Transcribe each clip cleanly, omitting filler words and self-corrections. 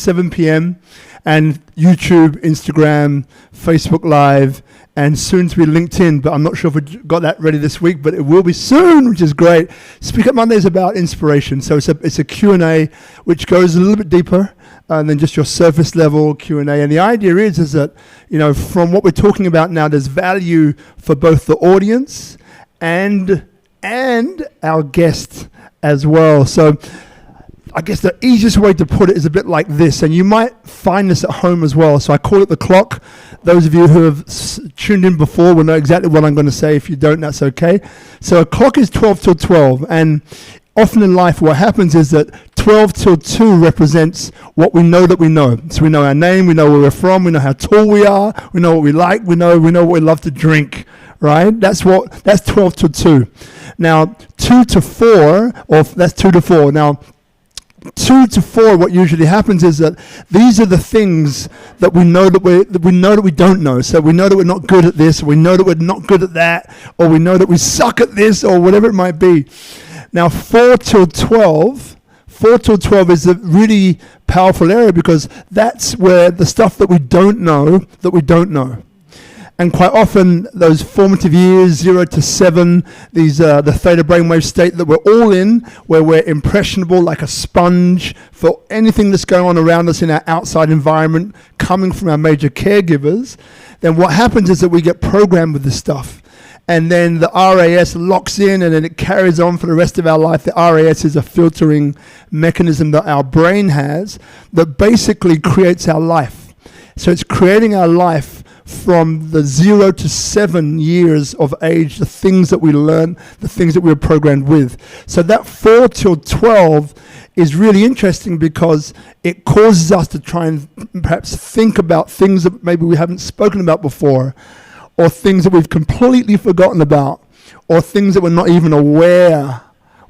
7 p.m. and YouTube, Instagram, Facebook Live, and soon to be LinkedIn, but I'm not sure if we got that ready this week, but it will be soon, which is great. SpeakuP Monday is about inspiration. So it's a Q&A which goes a little bit deeper than just your surface level Q&A. And the idea is that, from what we're talking about now, there's value for both the audience and our guest as well. So I guess the easiest way to put it is a bit like this, and you might find this at home as well. So I call it the clock. Those of you who have tuned in before will know exactly what I'm going to say. If you don't, that's okay. So a clock is 12 till 12, and often in life what happens is that 12 till 2 represents what we know that we know. So we know our name, we know where we're from, we know how tall we are, we know what we like, we know what we love to drink, right? That's 12 till 2. Now 2 to 4, or that's 2 to 4. Now 2 to 4, what usually happens is that these are the things that we know that we don't know. So we know that we're not good at this, we know that we're not good at that, or we know that we suck at this, or whatever it might be. Now 4 till 12 is a really powerful area, because that's where the stuff that we don't know. And quite often, those formative years, 0 to 7, these the theta brainwave state that we're all in, where we're impressionable like a sponge for anything that's going on around us in our outside environment, coming from our major caregivers, then what happens is that we get programmed with this stuff. And then the RAS locks in, and then it carries on for the rest of our life. The RAS is a filtering mechanism that our brain has that basically creates our life. So it's creating our life from the 0 to 7 years of age, the things that we learn, the things that we were programmed with. So that 4 till 12 is really interesting, because it causes us to try and perhaps think about things that maybe we haven't spoken about before, or things that we've completely forgotten about, or things that we're not even aware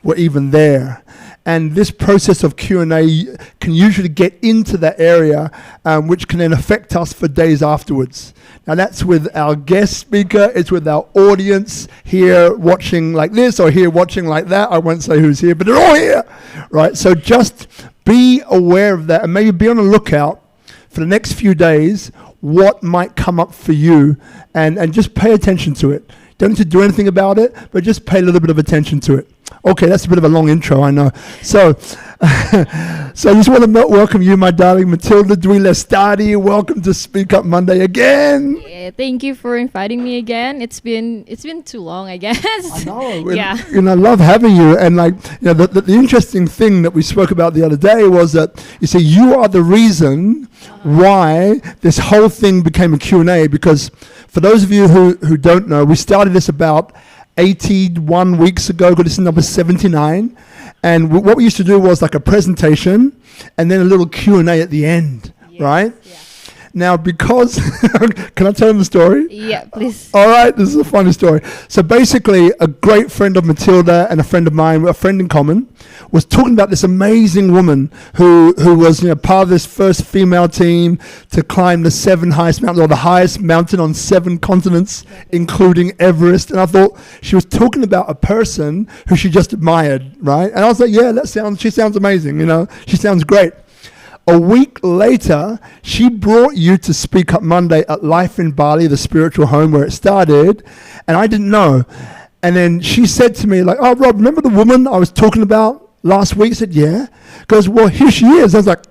were even there. And this process of Q&A can usually get into that area, which can then affect us for days afterwards. Now that's with our guest speaker, it's with our audience here watching like this, or here watching like that. I won't say who's here, but they're all here, right? So just be aware of that, and maybe be on the lookout for the next few days, what might come up for you, and just pay attention to it. Don't need to do anything about it, but just pay a little bit of attention to it. Okay, that's a bit of a long intro, I know. So I just want to welcome you, my darling Mathilda Dwi Lestari. Welcome to SpeakuP Monday again. Yeah, thank you for inviting me again. It's been too long, I guess. I know. Yeah. And I love having you. And the interesting thing that we spoke about the other day was that, you see, you are the reason why this whole thing became a Q&A, because for those of you who don't know, we started this about 81 weeks ago, because this is number 79. And what we used to do was like a presentation and then a little Q&A at the end, right? Yeah. Now, because, can I tell them the story? Yeah, please. All right, this is a funny story. So basically, a great friend of Mathilda and a friend of mine, a friend in common, was talking about this amazing woman who was part of this first female team to climb the 7 highest mountains, or the highest mountain on 7 continents, including Everest. And I thought she was talking about a person who she just admired, right? And I was like, yeah, she sounds amazing, she sounds great. A week later, she brought you to SpeakuP Monday at Life in Bali, the spiritual home where it started, and I didn't know. And then she said to me, like, oh, Rob, remember the woman I was talking about last week? I said, yeah. Goes, well, here she is. I was like,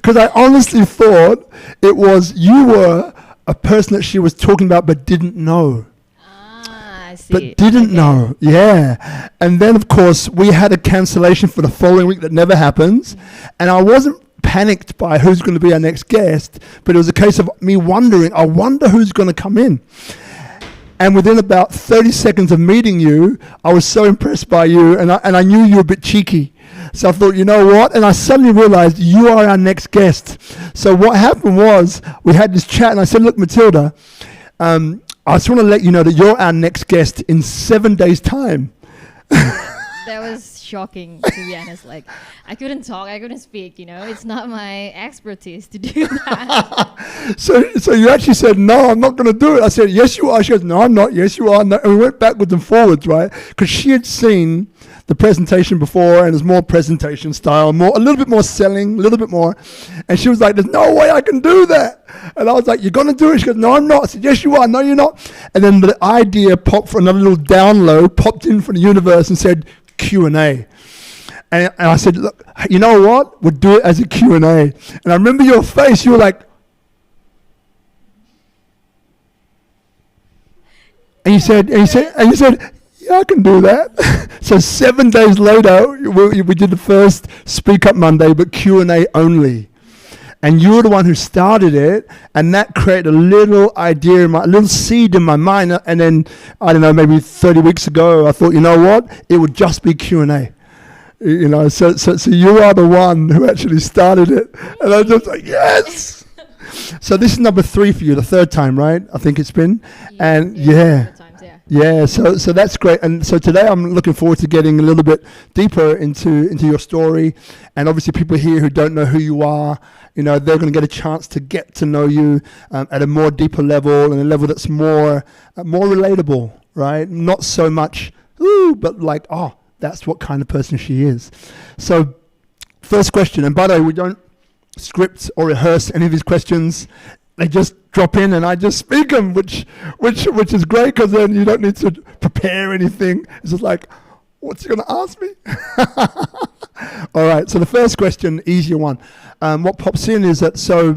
because I honestly thought you were a person that she was talking about but didn't know. But didn't know, yeah. And then, of course, we had a cancellation for the following week that never happens. And I wasn't panicked by who's going to be our next guest, but it was a case of me wondering, I wonder who's going to come in. And within about 30 seconds of meeting you, I was so impressed by you, and I knew you were a bit cheeky. So I thought, you know what? And I suddenly realized you are our next guest. So what happened was, we had this chat, and I said, look, Mathilda, I just want to let you know that you're our next guest in 7 days' time. That was shocking, to be honest. Like, I couldn't talk, I couldn't speak, It's not my expertise to do that. So you actually said, no, I'm not going to do it. I said, yes, you are. She goes, no, I'm not. Yes, you are. No. And we went backwards and forwards, right? Because she had seen the presentation before, and it was more presentation style, a little bit more selling, a little bit more. And she was like, there's no way I can do that. And I was like, you're going to do it? She goes, no, I'm not. I said, yes, you are. No, you're not. And then the idea popped for another little download, popped in from the universe and said, Q&A. And I said, look, you know what? We'll do it as a Q&A. And I remember your face. You were like, and you said, yeah, I can do that. So 7 days later, we did the first SpeakuP Monday, but Q&A only. And you were the one who started it, and that created a little idea, a little seed in my mind. And then, I don't know, maybe 30 weeks ago, I thought, you know what? It would just be Q&A. You know, so you are the one who actually started it. And I was just like, yes! So this is number 3 for you, the 3rd time, right? I think it's been. And yeah, so that's great. And so today I'm looking forward to getting a little bit deeper into your story. And obviously people here who don't know who you are, you know, they're going to get a chance to get to know you at a more deeper level, and a level that's more relatable, right? Not so much, ooh, but like, oh, that's what kind of person she is. So first question, and by the way, we don't script or rehearse any of these questions. They just drop in and I just speak them, which is great, because then you don't need to prepare anything. It's just like, what's he going to ask me? All right, so the first question, easier one. What pops in is that, so,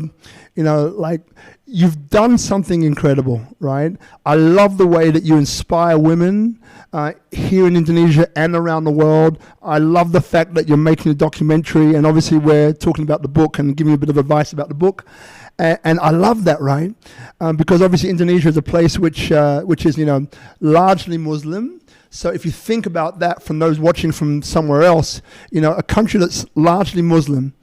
you know, like, you've done something incredible, right? I love the way that you inspire women here in Indonesia and around the world. I love the fact that you're making a documentary, and obviously we're talking about the book and giving you a bit of advice about the book. And I love that, right? Because obviously Indonesia is a place which is, you know, largely Muslim. So if you think about that from those watching from somewhere else, you know, a country that's largely Muslim,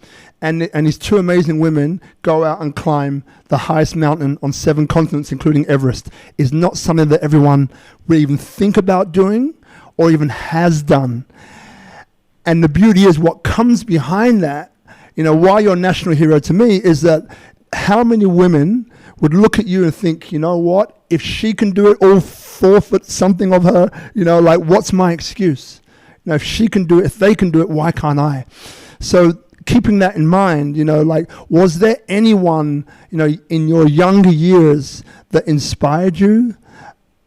and these 2 amazing women go out and climb the highest mountain on 7 continents, including Everest, is not something that everyone would even think about doing or even has done. And the beauty is what comes behind that, you know, why you're a national hero to me is that how many women would look at you and think, you know what, if she can do it, all 4 foot something of her, you know, like, what's my excuse? You know, if she can do it, if they can do it, why can't I? So keeping that in mind, you know, like, was there anyone, you know, in your younger years that inspired you?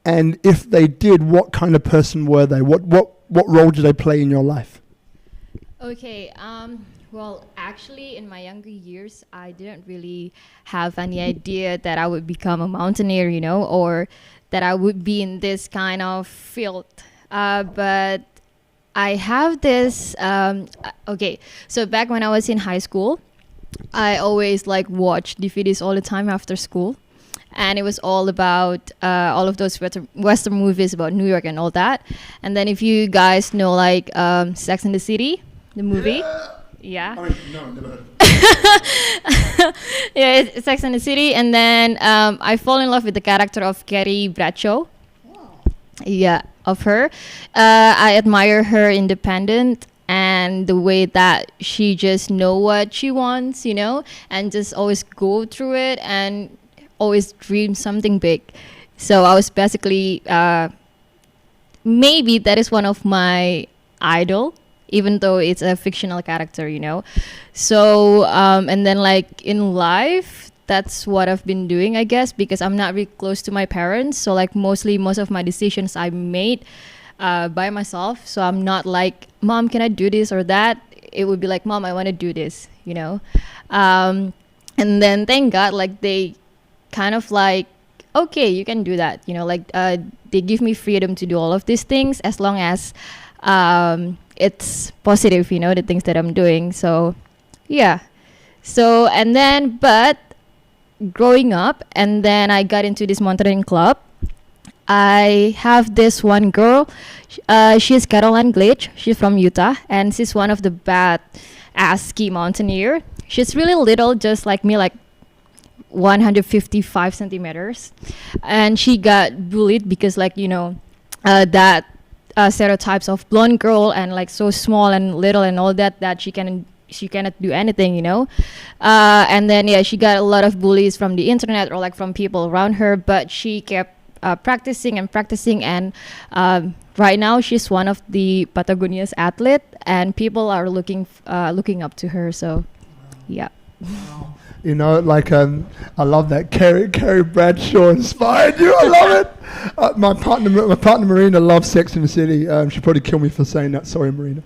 And if they did, what kind of person were they? What role did they play in your life? Okay, well, actually, in my younger years, I didn't really have any idea that I would become a mountaineer, you know, or that I would be in this kind of field. But I have this, okay, so back when I was in high school, I always like watched DVDs all the time after school. And it was all about all of those Western movies about New York and all that. And then if you guys know, like, Sex and the City, the movie. Yeah. I mean, no, never heard of it. Yeah, it's Sex and the City. And then I fall in love with the character of Carrie Bradshaw. Wow. Yeah, of her. I admire her independent and the way that she just know what she wants, you know, and just always go through it and always dream something big. So I was basically, maybe that is one of my idol, even though it's a fictional character, you know. So, and then like in life, that's what I've been doing, I guess, because I'm not really close to my parents. So like most of my decisions I made by myself. So I'm not like, Mom, can I do this or that? It would be like, Mom, I want to do this, you know. And then thank God, like they kind of like, okay, you can do that, you know, like they give me freedom to do all of these things as long as it's positive, you know, the things that I'm doing. So yeah, so and then but growing up, and then I got into this mountaineering club. I have this one girl, she's Caroline Glitch, she's from Utah, and she's one of the bad-ass ski mountaineer. She's really little, just like me, like 155 centimeters, and she got bullied because, like, you know, that stereotypes of blonde girl and like so small and little and all that she cannot do anything, you know. And then yeah, she got a lot of bullies from the internet or like from people around her, but she kept practicing and right now she's one of the Patagonia's athlete, and people are looking up to her. So, yeah. You know, like I love that. Carrie Bradshaw inspired you. I love it. My partner Marina loves Sex in the City. She'll probably kill me for saying that. Sorry, Marina.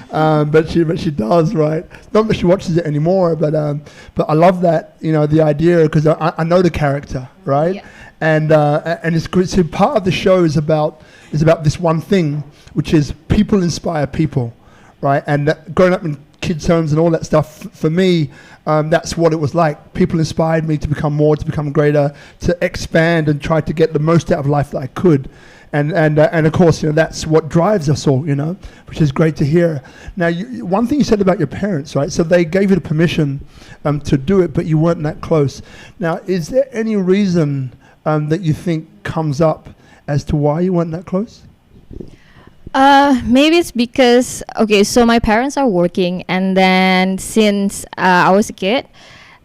But she does, right? Not that she watches it anymore, but I love that. You know, the idea, because I know the character, right? Yeah. And it's good. So part of the show is about this one thing, which is people inspire people, right? And growing up in kids' homes and all that stuff, for me, that's what it was like. People inspired me to become more, to become greater, to expand and try to get the most out of life that I could. And of course, you know, that's what drives us all, you know, which is great to hear. Now, one thing you said about your parents, right? So they gave you the permission to do it, but you weren't that close. Now, is there any reason that you think comes up as to why you weren't that close? Maybe it's because, okay, so my parents are working, and then since I was a kid,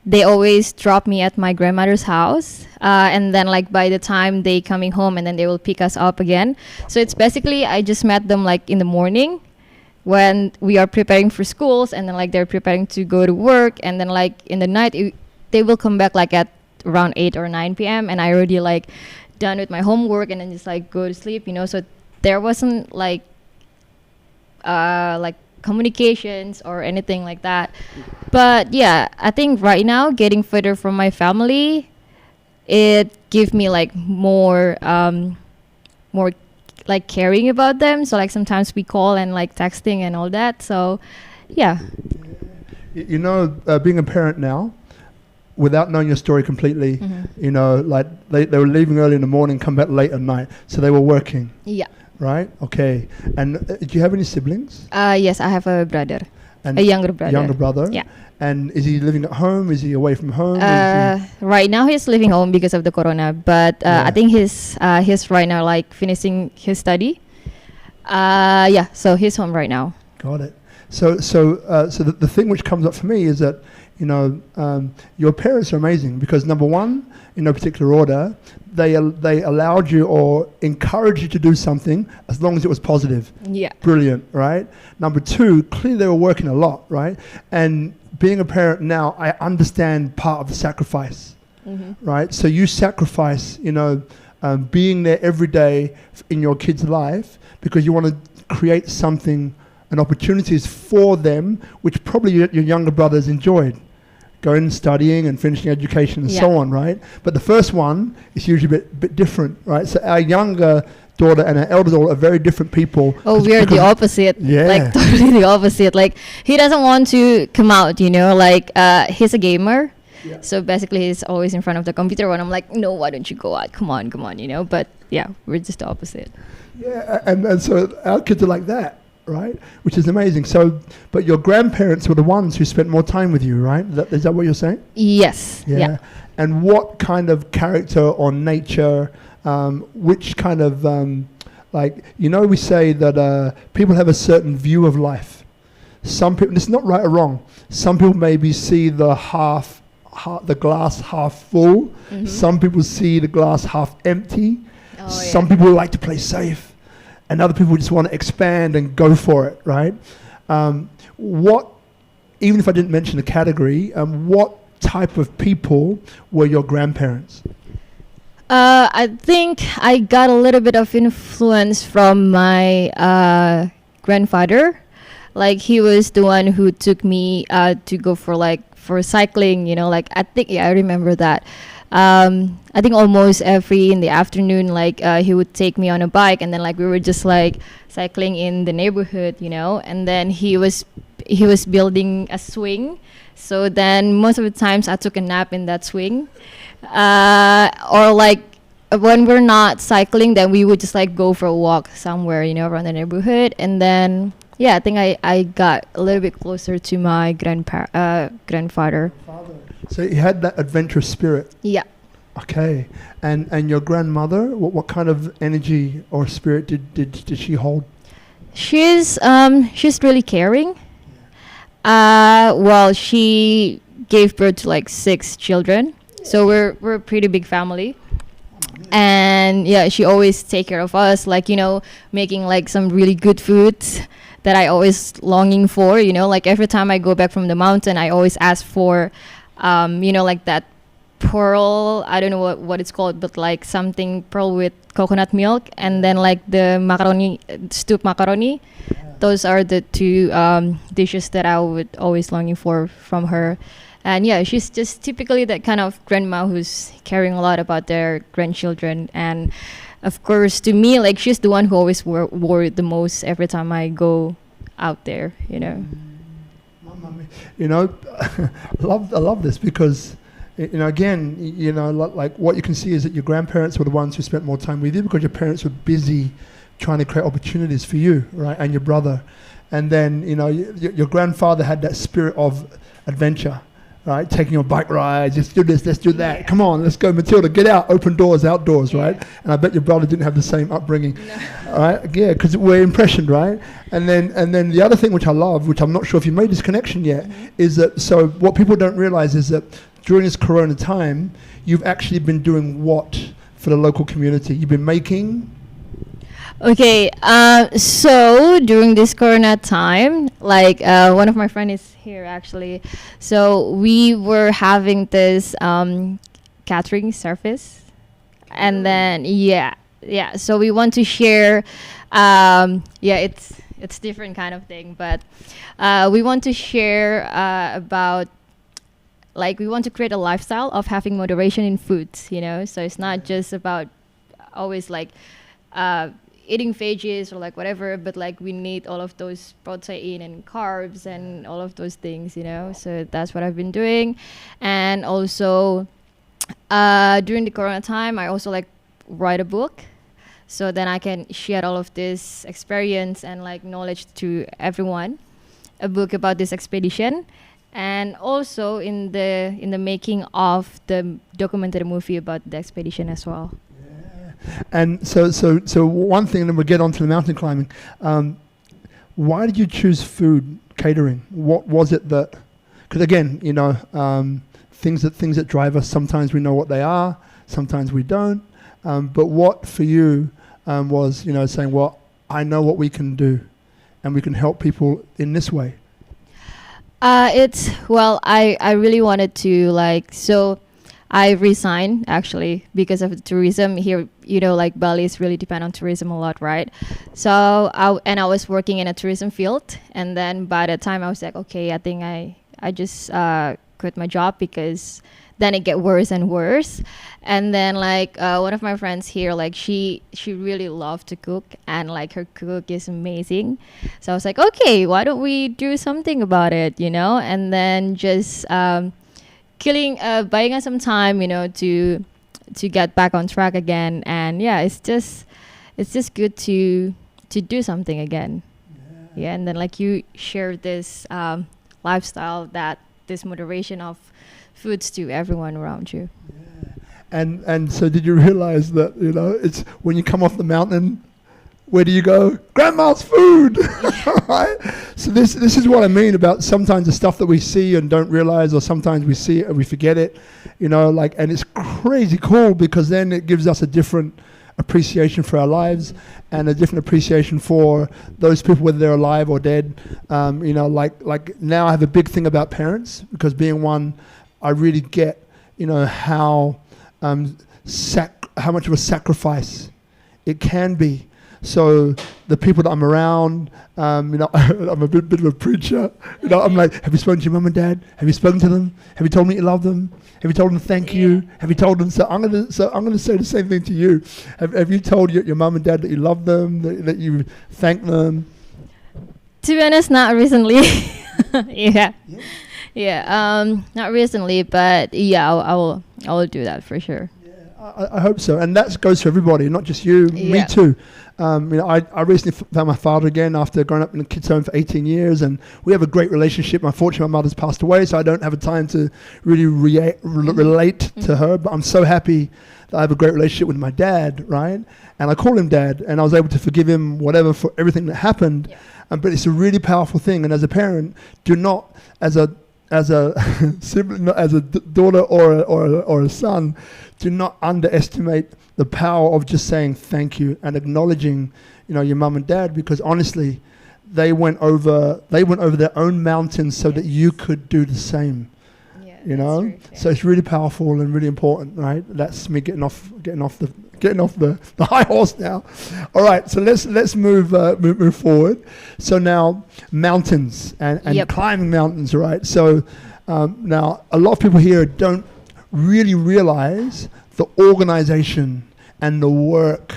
they always drop me at my grandmother's house, and then like by the time they coming home, and then they will pick us up again. So it's basically, I just met them like in the morning when we are preparing for schools, and then like they're preparing to go to work, and then like in the night they will come back like at around 8 or 9 p.m. and I already like done with my homework, and then just like go to sleep, you know. So there wasn't like communications or anything like that. But yeah, I think right now getting further from my family, it gives me like more like caring about them. So like sometimes we call and like texting and all that. So yeah. You know, being a parent now, without knowing your story completely, you know, like they were leaving early in the morning, come back late at night, so they were working. Yeah. Right? Okay. And do you have any siblings? Yes, I have a brother. And a younger brother. Younger brother? Yeah. And is he living at home? Is he away from home? Right now he's living home because of the corona, but I think he's right now like finishing his study. Yeah, so he's home right now. Got it. So the thing which comes up for me is that, you know, your parents are amazing because number one, in no particular order, they allowed you or encouraged you to do something as long as it was positive. Yeah. Brilliant, right? Number two, clearly they were working a lot, right? And being a parent now, I understand part of the sacrifice, right? So you sacrifice, you know, being there every day in your kid's life because you want to create something and opportunities for them, which probably your younger brothers enjoyed. Going and studying and finishing education and so on, right? But the first one is usually a bit different, right? So our younger daughter and our elder daughter are very different people. Oh, we're the opposite. Yeah. Like totally the opposite. Like he doesn't want to come out, you know, like he's a gamer. Yeah. So basically he's always in front of the computer when I'm like, no, why don't you go out? Come on, you know? But yeah, we're just the opposite. Yeah, and so our kids are like that. Right, which is amazing. So, but your grandparents were the ones who spent more time with you, right? Is that what you're saying? Yes. Yeah. And what kind of character or nature, which kind of, like, you know, we say that people have a certain view of life. Some people, it's not right or wrong. Some people maybe see the glass half full. Some people see the glass half empty. Some people like to play safe. And other people just want to expand and go for it, right? Even if I didn't mention the category, what type of people were your grandparents? I think I got a little bit of influence from my grandfather. Like he was the one who took me to go for cycling, you know, like I remember that. I think almost every in the afternoon, like he would take me on a bike, and then like we were just like cycling in the neighborhood, you know. And then he was building a swing, so then most of the times I took a nap in that swing, or like when we're not cycling, then we would just like go for a walk somewhere, you know, around the neighborhood. And then yeah, I think I got a little bit closer to my grandfather. So you had that adventurous spirit. Yeah. Okay. And your grandmother, what kind of energy or spirit did she hold? She's really caring. Well, she gave birth to like 6 children, so we're a pretty big family. And yeah, she always take care of us, like, you know, making like some really good foods that I always longing for, you know, like every time I go back from the mountain, I always ask for, you know, like that pearl, I don't know what it's called, but like something pearl with coconut milk, and then like the macaroni, stewed macaroni. Those are the two dishes that I would always longing for from her. And yeah, she's just typically that kind of grandma who's caring a lot about their grandchildren. And of course, to me, like she's the one who always worried the most every time I go out there, you know. You know, I love this because, you know, again, you know, like what you can see is that your grandparents were the ones who spent more time with you because your parents were busy trying to create opportunities for you, right, and your brother. And then, you know, your grandfather had that spirit of adventure, right, taking your bike rides, let's do this, let's do that, come on, let's go, Mathilda, get out, open doors, outdoors, right? And I bet your brother didn't have the same upbringing, right? Yeah, because we're impressioned, right? And then the other thing which I love, which I'm not sure if you made this connection yet, is that, so what people don't realize is that during this corona time, you've actually been doing what for the local community? You've been making... Okay, so during this corona time, like one of my friends is here actually. So we were having this catering service, and then yeah. So we want to share. It's different kind of thing, but we want to share about. Like we want to create a lifestyle of having moderation in foods, you know. So it's not just about always like. Eating veggies or like whatever, but like we need all of those protein and carbs and all of those things, you know. So that's what I've been doing. And also during the corona time, I also like write a book, so then I can share all of this experience and like knowledge to everyone, a book about this expedition. And also in the making of the documentary movie about the expedition as well. And so one thing, and then we'll get on to the mountain climbing. Why did you choose food catering? What was it that? Because again, you know, things that drive us. Sometimes we know what they are, sometimes we don't. But what for you was, you know, saying, well, I know what we can do, and we can help people in this way. I really wanted to like so. I resigned actually because of the tourism here. You know, like Bali is really depend on tourism a lot, right? So I was working in a tourism field, and then by the time I was like, okay, I think I just quit my job because then it get worse and worse. And then like one of my friends here, like she really loved to cook, and like her cook is amazing. So I was like, okay, why don't we do something about it, you know? And then just buying us some time, you know, to get back on track again. And yeah, it's just good to do something again. Yeah, and then like you share this lifestyle, that this moderation of foods to everyone around you. And so did you realize that, you know, it's when you come off the mountain, where do you go? Grandma's food, right? So this is what I mean about sometimes the stuff that we see and don't realize, or sometimes we see it and we forget it, you know, like, and it's crazy cool because then it gives us a different appreciation for our lives and a different appreciation for those people, whether they're alive or dead. You know, like now I have a big thing about parents because being one, I really get, you know, how much of a sacrifice it can be. So the people that I'm around, you know, I'm a bit of a preacher. You know, I'm like, have you spoken to your mum and dad? Have you spoken to them? Have you told them you love them? Have you told them thank you? Have you told them? So I'm gonna say the same thing to you. Have you told your mum and dad that you love them, that you thank them? To be honest, not recently. Not recently, but yeah, I will do that for sure. I hope so, and that goes to everybody, not just you. Me too. You know, I recently found my father again after growing up in a kids' home for 18 years, and we have a great relationship. Unfortunately, my mother's passed away, so I don't have a time to really relate to her. But I'm so happy that I have a great relationship with my dad, right? And I call him Dad, and I was able to forgive him whatever for everything that happened. But it's a really powerful thing. And as a parent, do not, as as a sibling, not as a daughter or a son, do not underestimate the power of just saying thank you and acknowledging, your mum and dad, because honestly, they went over their own mountains so that you could do the same. So it's really powerful and really important, right? That's me getting off the high horse now. All right, so let's move forward. So now mountains and climbing mountains, right? So now a lot of people here don't really realize the organization and the work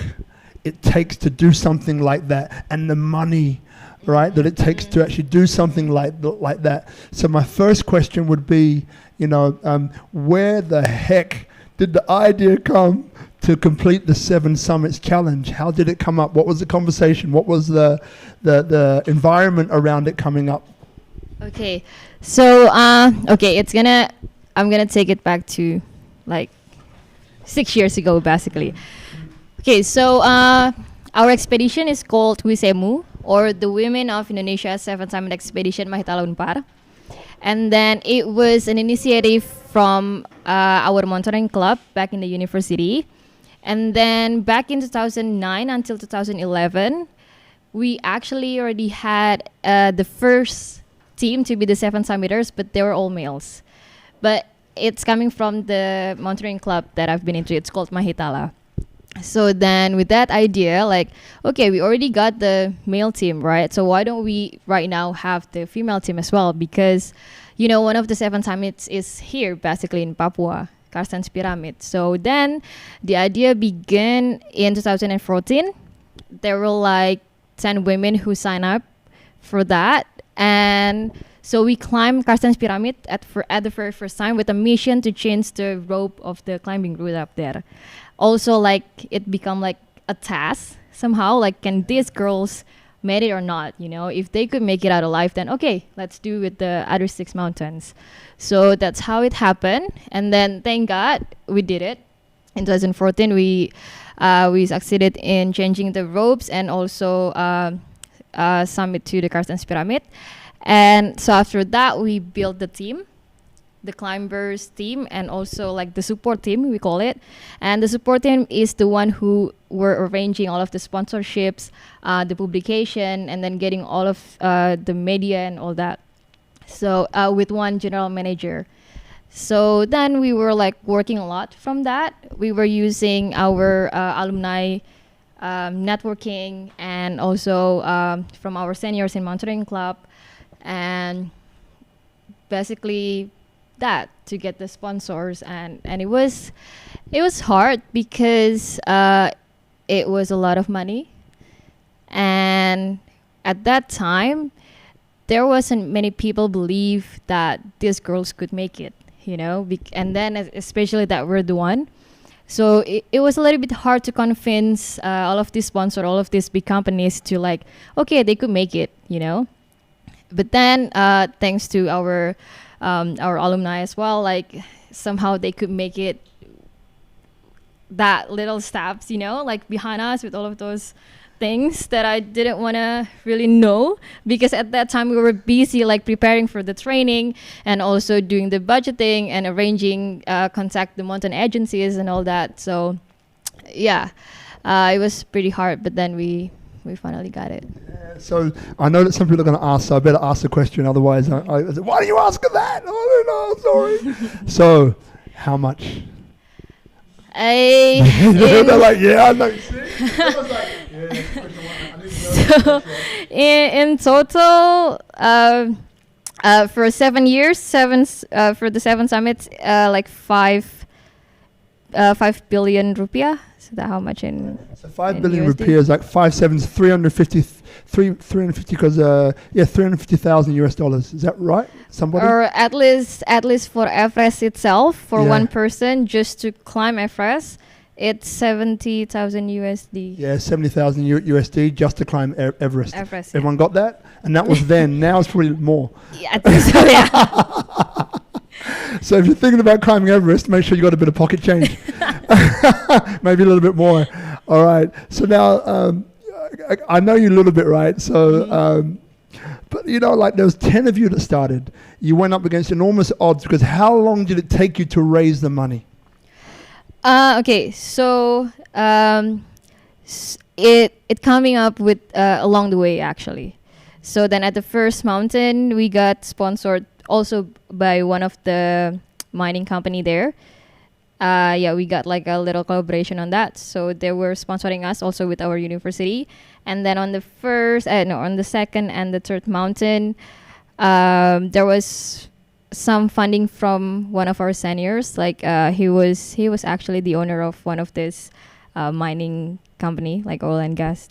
it takes to do something like that, and the money, right, that it takes to actually do something like that. So my first question would be, where the heck did the idea come to complete the 7Summits challenge? How did it come up? What was the conversation? What was the environment around it coming up? Okay, so I'm gonna take it back to like 6 years ago, basically. Okay, so our expedition is called WISSEMU, or the Women of Indonesia 7 Summit Expedition Mahitala Unpar. And then it was an initiative from our mountaineering club back in the university. And then back in 2009 until 2011, we actually already had the first team to be the 7 Summiters, but they were all males. But it's coming from the mountaineering club that I've been into. It's called Mahitala. So then with that idea, like, okay, we already got the male team, right? So why don't we right now have the female team as well? Because, one of the 7 Summits is here, basically in Papua, Carsten's Pyramid. So then the idea began in 2014. There were like 10 women who signed up for that. And so we climbed Carsten's Pyramid at the very first time with a mission to change the rope of the climbing route up there. Also, like, it become like a task somehow, like, can these girls made it or not? If they could make it out alive, then okay, let's do with the other 6 mountains. So that's how it happened. And then thank God we did it. In 2014, we succeeded in changing the ropes and also summit to the Carsten's Pyramid. And so after that, we built the team, the climbers team, and also like the support team, we call it. And the support team is the one who were arranging all of the sponsorships, the publication, and then getting all of the media and all that. So with one general manager. So then we were like working a lot from that. We were using our alumni networking, and also from our seniors in mountaineering club, and basically that to get the sponsors. And it was hard because it was a lot of money, and at that time there wasn't many people believe that these girls could make it, and then especially that we're the one. So it was a little bit hard to convince all of these sponsors, all of these big companies to like, okay, they could make it, But then thanks to our alumni as well, like somehow they could make it, that little steps, like behind us with all of those things that I didn't want to really know, because at that time we were busy like preparing for the training and also doing the budgeting and arranging contact the mountain agencies and all that. So yeah, it was pretty hard, but then we finally got it. So I know that some people are going to ask, so I better ask the question, otherwise I said, why do you ask that? Oh no, sorry. So how much? They're like, yeah, I know. So in total, for 7 years, for the 7 Summits, like 5 billion rupiah. So that how much in? So 5 billion rupiah is like 5 sevens, 350 because $350,000. Is that right? Somebody? Or at least for Everest itself, for one person just to climb Everest, it's 70,000 USD. Yeah, 70,000 USD just to climb Everest. Everest. Everyone got that? And that was then. Now it's probably more. Yeah, I think so. Yeah. So if you're thinking about climbing Everest, make sure you got a bit of pocket change. Maybe a little bit more. All right. So now I know you a little bit, right? So But you know, like there was 10 of you that started. You went up against enormous odds because how long did it take you to raise the money? Okay, so it coming up with along the way actually. So then at the first mountain, we got sponsored also by one of the mining company there. Yeah, we got like a little collaboration on that. So they were sponsoring us also with our university. And then on the on the second and the third mountain, there was some funding from one of our seniors. Like he was actually the owner of one of this mining company, like oil and gas,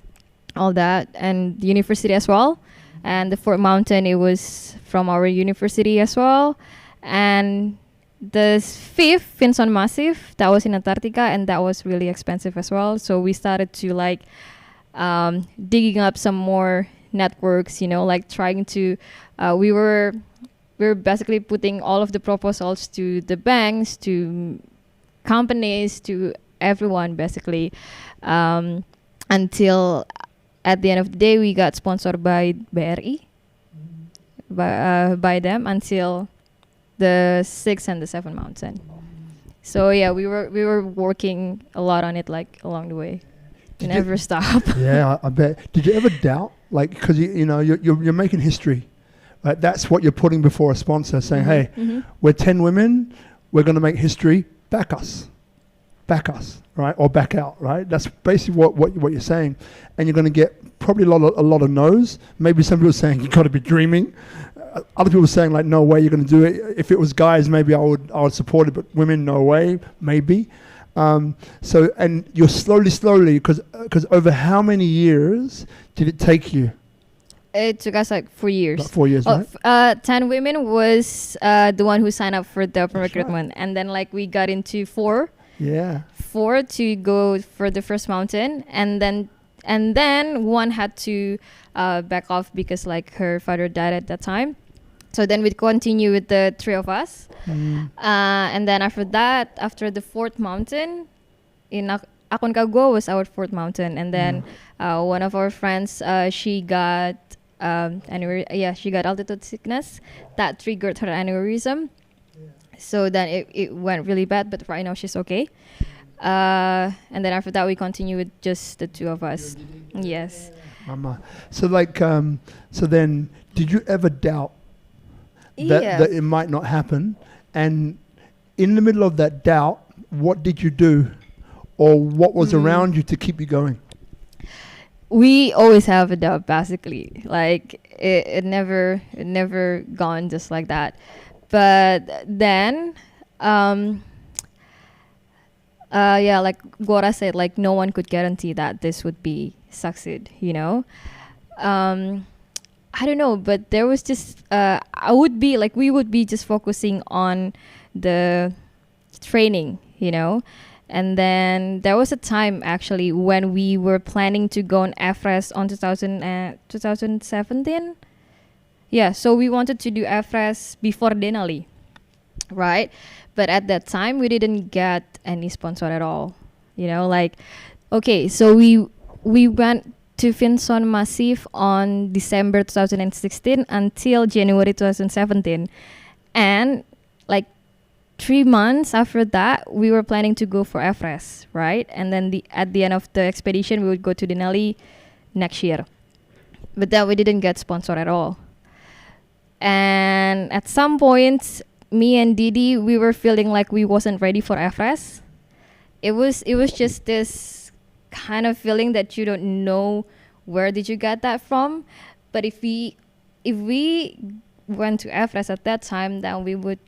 all that, and the university as well. And the fourth mountain, it was from our university as well. And the fifth, Finson Massive, that was in Antarctica, and that was really expensive as well. So we started to like digging up some more networks, you know, like trying to, we were basically putting all of the proposals to the banks, to companies, to everyone basically, until at the end of the day we got sponsored by BRI, by them until the 6th and the 7th mountain. So yeah, we were working a lot on it, like along the way. Never stop. Yeah, I bet. Did you ever doubt, like, because you know you're making history, right? That's what you're putting before a sponsor, saying, "Hey, we're 10 women. We're going to make history. Back us, right? Or back out, right? That's basically what you're saying, and you're going to get probably a lot of no's. Maybe some people are saying you got to be dreaming. Other people are saying like, no way you're going to do it. If it was guys, maybe I would support it, but women, no way, maybe. So, and you're slowly, because over how many years did it take you? It took us like 4 years. About 4 years, right? 10 women was the one who signed up for the open That's recruitment. Right. And then like we got into 4. Yeah. 4 to go for the first mountain. And then one had to back off because like her father died at that time. So then we'd continue with the 3 of us. And then after that, after the 4th mountain, in Aconcagua was our 4th mountain. And then one of our friends, she got she got altitude sickness. That triggered her aneurysm. Yeah. So then it went really bad, but right now she's okay. And then after that, we continue with just the 2 of us. Yes. Mama. So like, so then did you ever doubt that it might not happen? And in the middle of that doubt, what did you do, or what was around you to keep you going? We always have a doubt, basically. Like it never gone just like that. But then, like Gora said, like no one could guarantee that this would be succeed. You know. I don't know, but there was just we would be just focusing on the training, you know. And then there was a time actually when we were planning to go on Everest on 2017. Yeah, so we wanted to do Everest before Denali, right? But at that time we didn't get any sponsor at all, you know. Like, okay, so we went to Finson Massive on December 2016 until January 2017. And like 3 months after that, we were planning to go for Everest, right? And then at the end of the expedition, we would go to Denali next year. But then we didn't get sponsored at all. And at some point, me and Didi, we were feeling like we wasn't ready for Everest. It was just this kind of feeling that you don't know where did you get that from. But if we went to Everest at that time, then we would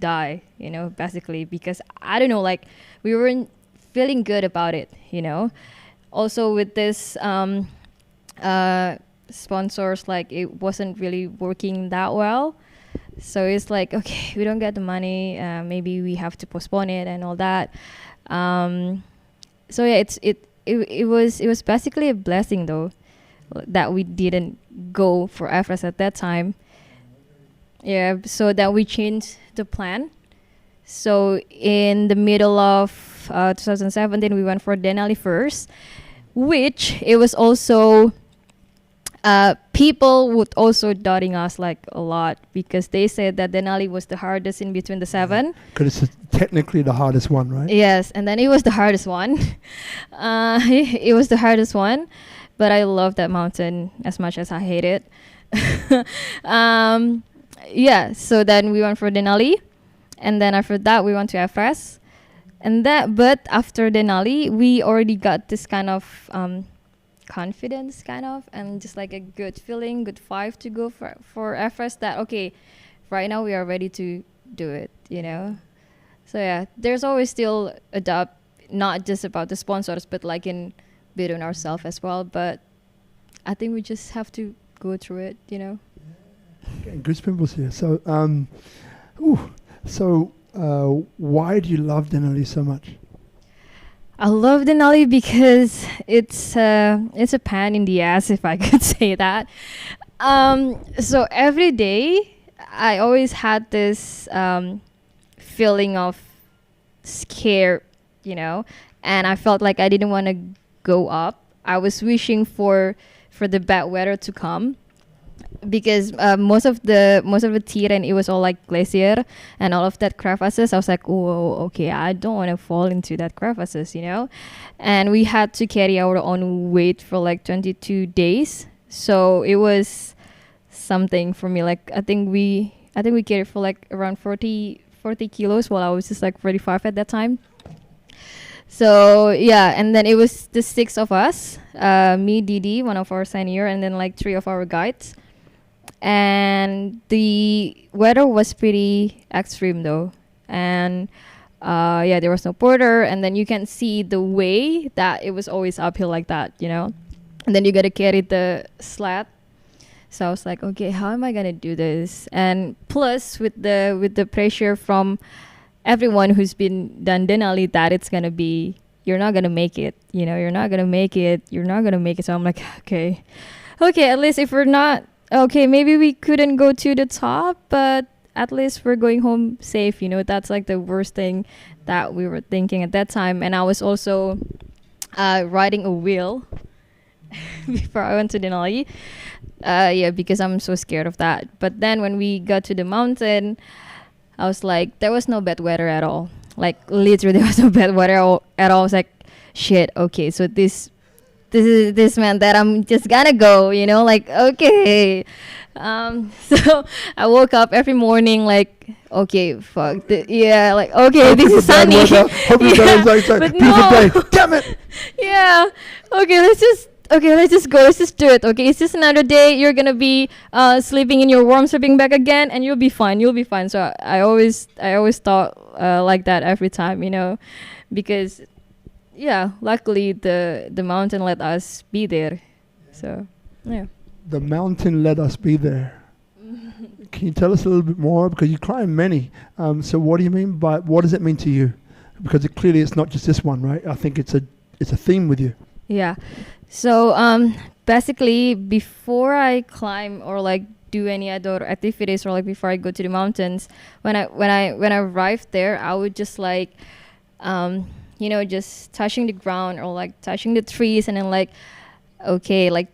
die, you know, basically, because I don't know, like we weren't feeling good about it, you know. Also with this sponsors, like it wasn't really working that well. So it's like, okay, we don't get the money, maybe we have to postpone it and all that. So yeah, it was basically a blessing though that we didn't go for Everest at that time. Yeah, so that we changed the plan. So in the middle of 2017, we went for Denali first, which it was also people would also doubting us like a lot because they said that Denali was the hardest in between the 7. Because it's technically the hardest one, right? Yes, and then it was the hardest one. It was the hardest one, but I love that mountain as much as I hate it. Yeah, so then we went for Denali, and then after that we went to Everest, but after Denali we already got this kind of confidence kind of and just like a good feeling, good vibe to go for Everest, that okay, right now we are ready to do it, you know. So yeah, there's always still a doubt, not just about the sponsors but like in between ourselves as well, but I think we just have to go through it, you know. Getting goose pimples here. So why do you love Denali so much? I love Denali because it's a pain in the ass, if I could say that. So every day I always had this feeling of scare, you know, and I felt like I didn't want to go up. I was wishing for the bad weather to come, because most of the terrain, it was all like glacier and all of that crevasses. I was like, oh, okay, I don't want to fall into that crevasses, you know. And we had to carry our own weight for like 22 days, so it was something for me. Like I think we carried for like around 40 kilos, while I was just like 45 at that time. So yeah, and then it was the 6 of us, me, Didi, one of our senior, and then like 3 of our guides. And the weather was pretty extreme though, and yeah, there was no porter, and then you can see the way that it was always uphill like that, you know. And then you gotta carry the sled. So I was like, okay, how am I gonna do this? And plus with the pressure from everyone who's been done Denali, that it's gonna be, you're not gonna make it, you know, you're not gonna make it. So I'm like, okay, at least if we're not, okay, maybe we couldn't go to the top, but at least we're going home safe, you know. That's like the worst thing that we were thinking at that time. And I was also riding a wheel before I went to Denali. Yeah, because I'm so scared of that. But then when we got to the mountain, I was like, there was no bad weather at all. Like literally there was no bad weather at all. I was like, shit, okay, so this meant that I'm just gonna go, you know, like, okay. So I woke up every morning like, okay, fuck, like, okay, this is sunny. Yeah, but no. Damn it. Yeah, okay, let's just go, let's just do it. Okay, it's just another day. You're gonna be sleeping in your warm sleeping bag again, and you'll be fine. So I always thought like that every time, you know, because yeah, luckily the mountain let us be there. So yeah, the mountain let us be there. Can you tell us a little bit more, because you climb many? So what do you mean by, what does it mean to you? Because clearly it's not just this one, right? I think it's a theme with you. Yeah. So basically, before I climb or like do any other activities, or like before I go to the mountains, when I arrived there, I would just like you know, just touching the ground or like touching the trees, and then like, okay, like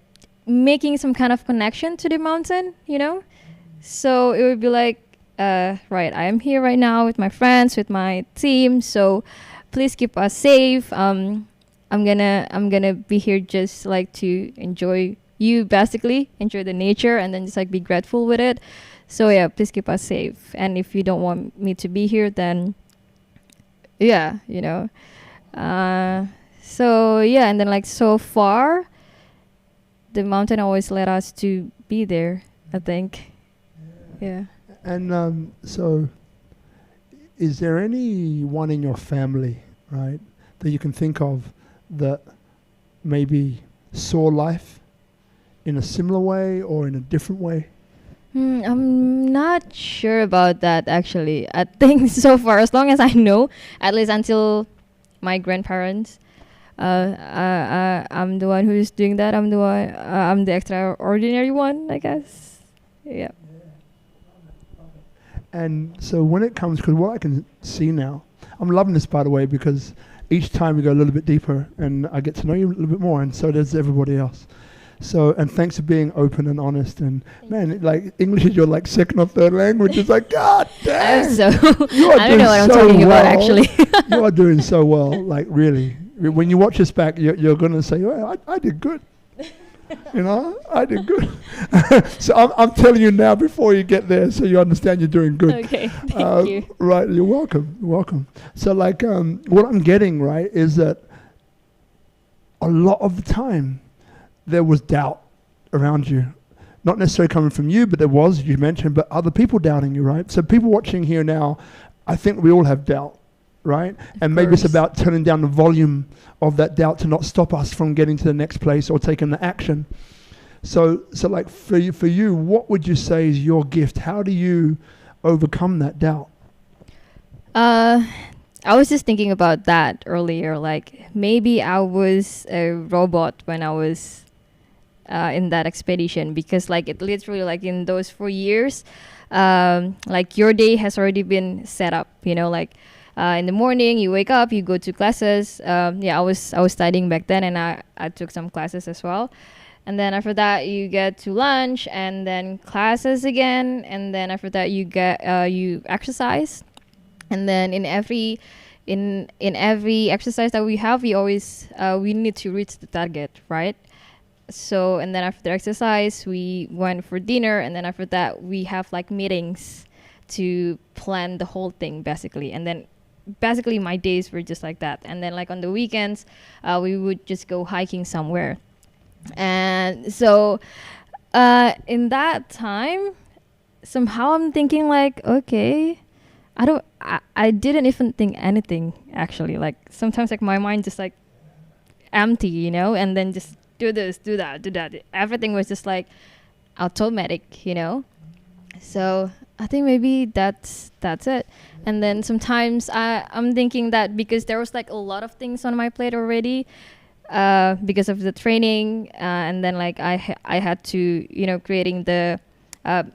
making some kind of connection to the mountain, you know. So it would be like, right, I am here right now with my friends, with my team, so please keep us safe. I'm gonna be here just like to enjoy enjoy the nature, and then just like be grateful with it. So yeah, please keep us safe. And if you don't want me to be here, then yeah, you know. So yeah, and then like so far, the mountain always let us to be there, I think. Yeah. And so, is there anyone in your family, right, that you can think of that maybe saw life in a similar way or in a different way? I'm not sure about that, actually. I think so far, as long as I know, at least until my grandparents, I'm the one who's doing that. I'm the extraordinary one, I guess. Yeah. And so when it comes, because what I can see now, I'm loving this, by the way, because each time we go a little bit deeper and I get to know you a little bit more, and so does everybody else. So, and thanks for being open and honest. And man, like English is your like second or third language. It's like, God damn. So You are I don't know what I'm doing so talking about well. actually. You are doing so well. Like really, when you watch this back, you're gonna say, well, I did good. You know, I did good. So I'm telling you now before you get there, so you understand you're doing good. Okay, thank you. Right, you're welcome. You're welcome. So like, what I'm getting right is that a lot of the time there was doubt around you, not necessarily coming from you, but there was, you mentioned, but other people doubting you, right? So people watching here now, I think we all have doubt, right? And maybe it's about turning down the volume of that doubt to not stop us from getting to the next place or taking the action. So like for you, what would you say is your gift? How do you overcome that doubt? I was just thinking about that earlier. Like maybe I was a robot when I was in that expedition, because like it literally like in those 4 years, like your day has already been set up. You know, like in the morning you wake up, you go to classes. I was studying back then, and I took some classes as well. And then after that you get to lunch, and then classes again, and then after that you get you exercise. And then in every exercise that we have, we always we need to reach the target, right? So, and then after exercise we went for dinner, and then after that we have like meetings to plan the whole thing basically. And then basically my days were just like that. And then like on the weekends we would just go hiking somewhere. And so in that time somehow I'm thinking like, okay, I didn't even think anything actually. Like sometimes like my mind just like empty, you know, and then just do this, do that. Everything was just like automatic, you know. So I think maybe that's it. And then sometimes I'm thinking that because there was like a lot of things on my plate already, because of the training, and then like I had to, you know, creating the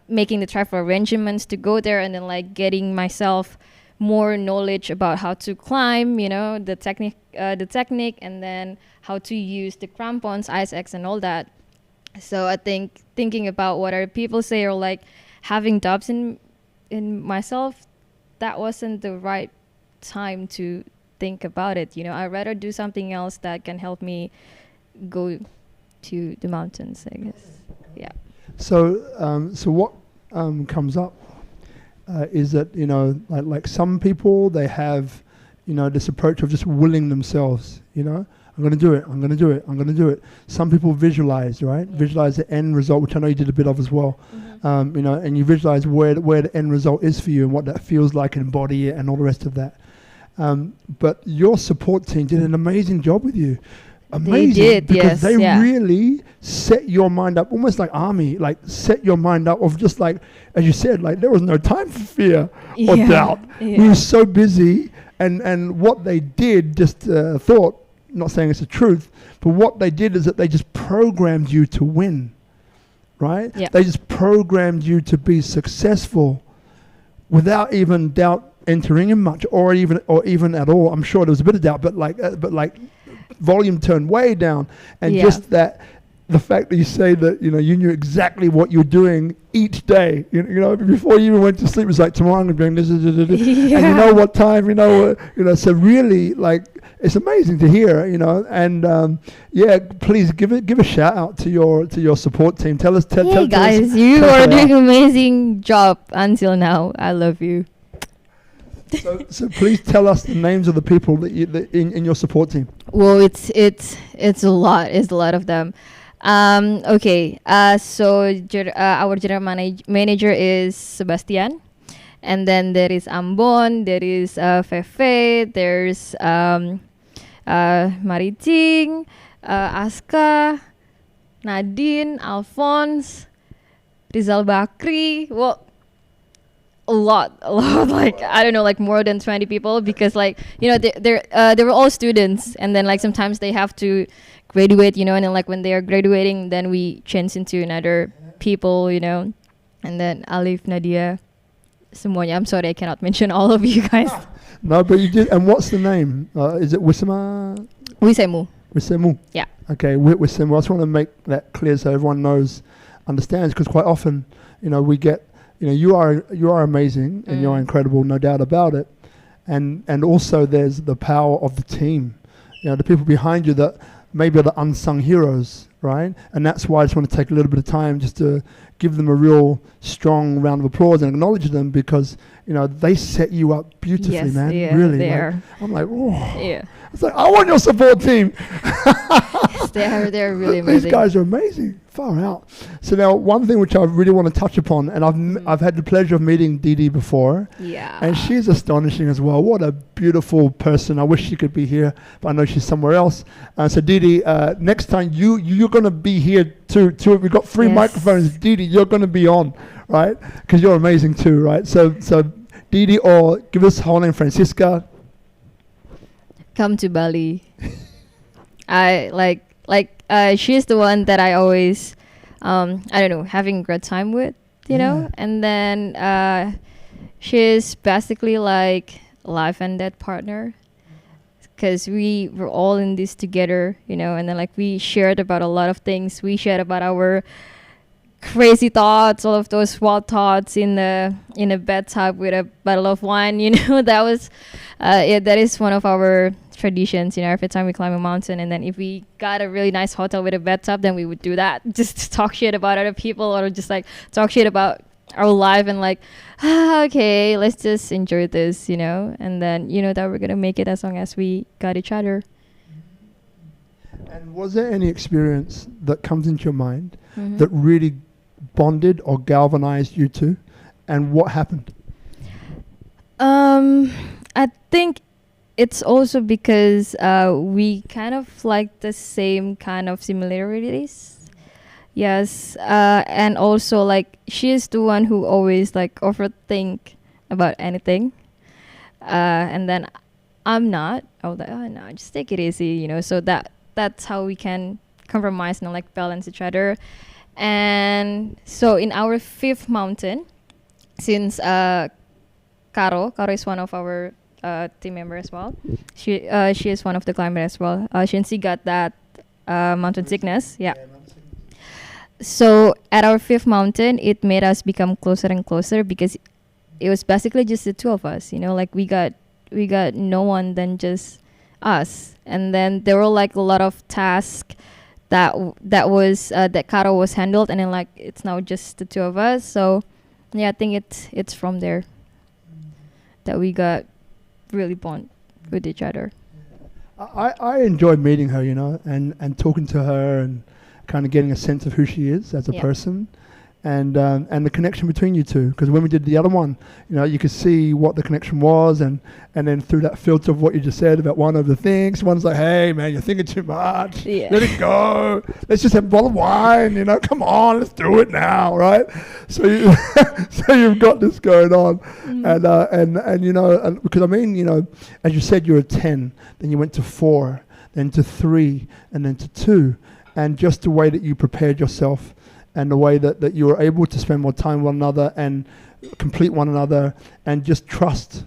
making the travel arrangements to go there, and then like getting myself more knowledge about how to climb, you know, the technique, and then how to use the crampons, ice axe, and all that. So I think thinking about what other people say, or like having doubts in myself, that wasn't the right time to think about it. You know, I'd rather do something else that can help me go to the mountains, I guess. Yeah. So what comes up is that, you know, like some people, they have, you know, this approach of just willing themselves, you know, I'm going to do it, I'm going to do it, I'm going to do it. Some people visualize, right? Yeah. Visualize the end result, which I know you did a bit of as well. Mm-hmm. You know, and you visualize where the end result is for you and what that feels like, and embody it and all the rest of that. But your support team did an amazing job with you. Amazing. They did, because yes, they yeah. really set your mind up, almost like army, like set your mind up of just like, as you said, like there was no time for fear or doubt. Yeah. We were so busy, and what they did, just thought, not saying it's the truth, but what they did is that they just programmed you to win, right? Yeah. They just programmed you to be successful without even doubt entering in much, or even at all. I'm sure there was a bit of doubt, but like volume turned way down, and just that the fact that you say that, you know, you knew exactly what you're doing each day, you know, before you even went to sleep, it was like, tomorrow I'm going to be doing this, and you know what time, you know, so really, like, it's amazing to hear, you know. And please give a shout out to your support team. Tell us, hey guys, you are doing an amazing job until now. I love you. So please tell us the names of the people that in your support team. Well, it's a lot. It's a lot of them. Okay. So our general manager is Sebastian, and then there is Ambon, there is Fefe, there's Mariting, Aska, Nadine, Alphonse, Rizal Bakri. Well, a lot like I don't know, like more than 20 people, because like, you know, they were all students, and then like sometimes they have to graduate, you know, and then like when they are graduating, then we change into another people, you know. And then Alif, Nadia, semuanya. I'm sorry I cannot mention all of you guys. No, but you did. And what's the name? Is it WISSEMU? WISSEMU. WISSEMU. Yeah. Okay, WISSEMU. I just want to make that clear so everyone understands, because quite often, we get, you are amazing and you're incredible, no doubt about it. And also there's the power of the team, the people behind you that maybe are the unsung heroes, right? And that's why I just want to take a little bit of time just to give them a real strong round of applause and acknowledge them, because they set you up beautifully, Yes, man. yeah, Really, they like, are. I'm like, oh, Yeah. it's like, I want your support team. They're really amazing. These guys are amazing, far out. So now, one thing which I really want to touch upon, and I've had the pleasure of meeting Didi before, Yeah. and she's astonishing as well. What a beautiful person. I wish she could be here, but I know she's somewhere else. So Didi, next time you're going to be here too. We've got 3 Yes. microphones. Didi, you're going to be on, right? Because you're amazing too, right? So Didi, or give us her whole name, Fransiska. Come to Bali. I she's the one that I always I don't know, having a great time with, Yeah. and then she's basically like life and death partner, because we were all in this together, and then like we shared about a lot of things. We shared about our crazy thoughts, all of those wild thoughts in a bathtub with a bottle of wine. That was that is one of our traditions. Every time we climb a mountain, and then if we got a really nice hotel with a bathtub, then we would do that, just to talk shit about other people, or just like talk shit about our life, and like, okay, let's just enjoy this, and then that we're gonna make it as long as we got each other. And was there any experience that comes into your mind that really bonded or galvanized you two, and what happened? I think it's also because we kind of like the same kind of similarities. Yes, and also like she's the one who always like overthink about anything, and then I'm not. Oh, no, just take it easy, So that's how we can compromise and like balance each other. And so in our 5th mountain, since Caro is one of our team member as well. She is one of the climbers as well. She got that mountain sickness. Yeah. So at our 5th mountain, it made us become closer and closer, because it was basically just the 2 of us. Like we got no one than just us. And then there were like a lot of tasks that Caro was handled, and then like it's now just the 2 of us. So yeah, I think it's from there that we got really bond with each other. I enjoyed meeting her, and talking to her, and kind of getting a sense of who she is as a person, and the connection between you two. Because when we did the other one, you could see what the connection was, and then through that filter of what you just said about one of the things, one's like, hey man, you're thinking too much. Yeah. Let it go. Let's just have a bottle of wine. Come on, let's do it now, right? So you've got this going on, and because as you said, you're a 10, then you went to 4, then to 3, and then to 2, and just the way that you prepared yourself, and the way that you were able to spend more time with one another and complete one another and just trust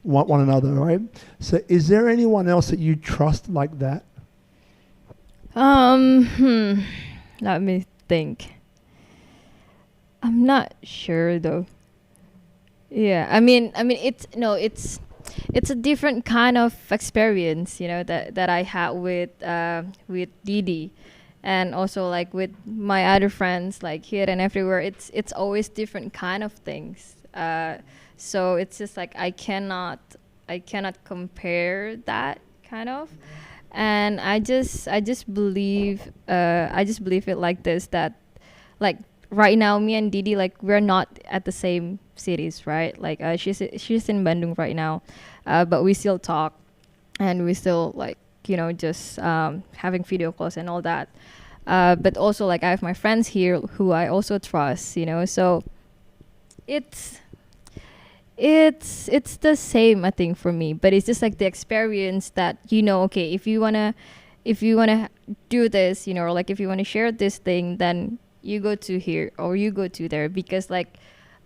one another, right? So is there anyone else that you trust like that? Let me think. I'm not sure though. Yeah, I mean it's a different kind of experience, that I had with Didi. And also like with my other friends, like here and everywhere, it's always different kind of things. So it's just like I cannot compare that kind of. And I just believe it like this, that like right now me and Didi, like we're not at the same cities, right? Like she's in Bandung right now, but we still talk, and we still like just having video calls and all that. But also like I have my friends here who I also trust, so it's the same, I think, for me. But it's just like the experience that, okay, if you wanna do this, or like if you want to share this thing, then you go to here or you go to there. Because like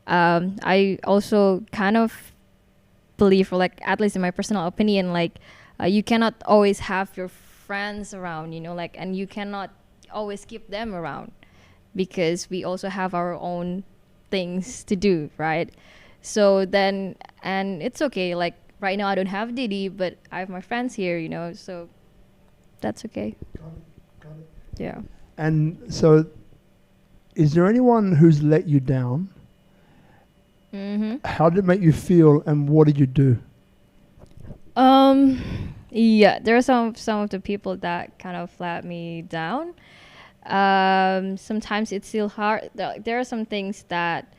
I also kind of believe, or like at least in my personal opinion, like you cannot always have your friends around, like, and you cannot always keep them around because we also have our own things to do, right? So then, and it's okay. Like right now, I don't have Didi, but I have my friends here, so that's okay. Got it. Yeah. And so, is there anyone who's let you down? How did it make you feel, and what did you do? Yeah, there are some of the people that kind of let me down. Sometimes it's still hard. There are some things that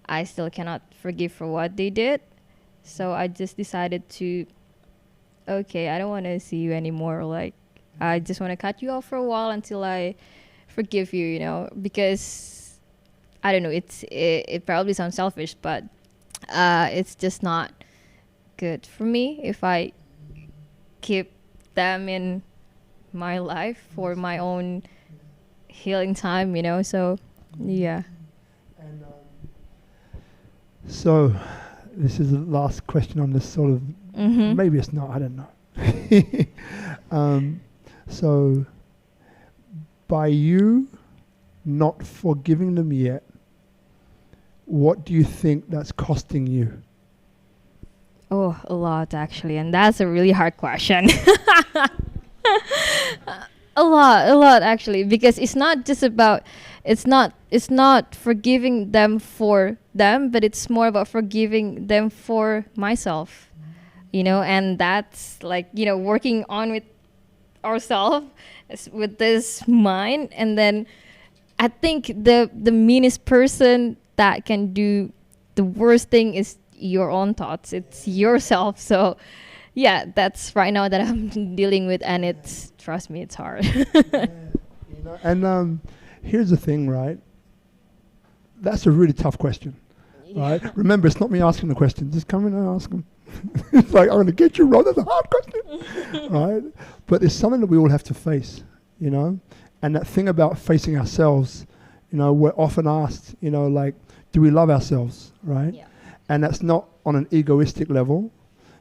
I still cannot forgive for what they did. So I just decided to, okay, I don't want to see you anymore. Like, I just want to cut you off for a while until I forgive you, because I don't know, it probably sounds selfish, but it's just not good for me if I keep them in my life for my own healing time, so yeah. And so this is the last question on this sort of, maybe it's not, I don't know. So by you not forgiving them yet, what do you think that's costing you? Oh, a lot actually, and that's a really hard question. A lot actually, because it's not just about, it's not forgiving them for them, but it's more about forgiving them for myself, and that's like, working on with ourselves with this mind. And then I think the meanest person that can do the worst thing is your own thoughts. It's yourself. So yeah, that's right now that I'm dealing with, and it's, trust me, it's hard. And here's the thing, right? That's a really tough question, right? Remember, it's not me asking the question. Just come in and ask them. It's like, I'm going to get you wrong. That's a hard question, right? But it's something that we all have to face, And that thing about facing ourselves, we're often asked, like, do we love ourselves, right? Yeah. And that's not on an egoistic level.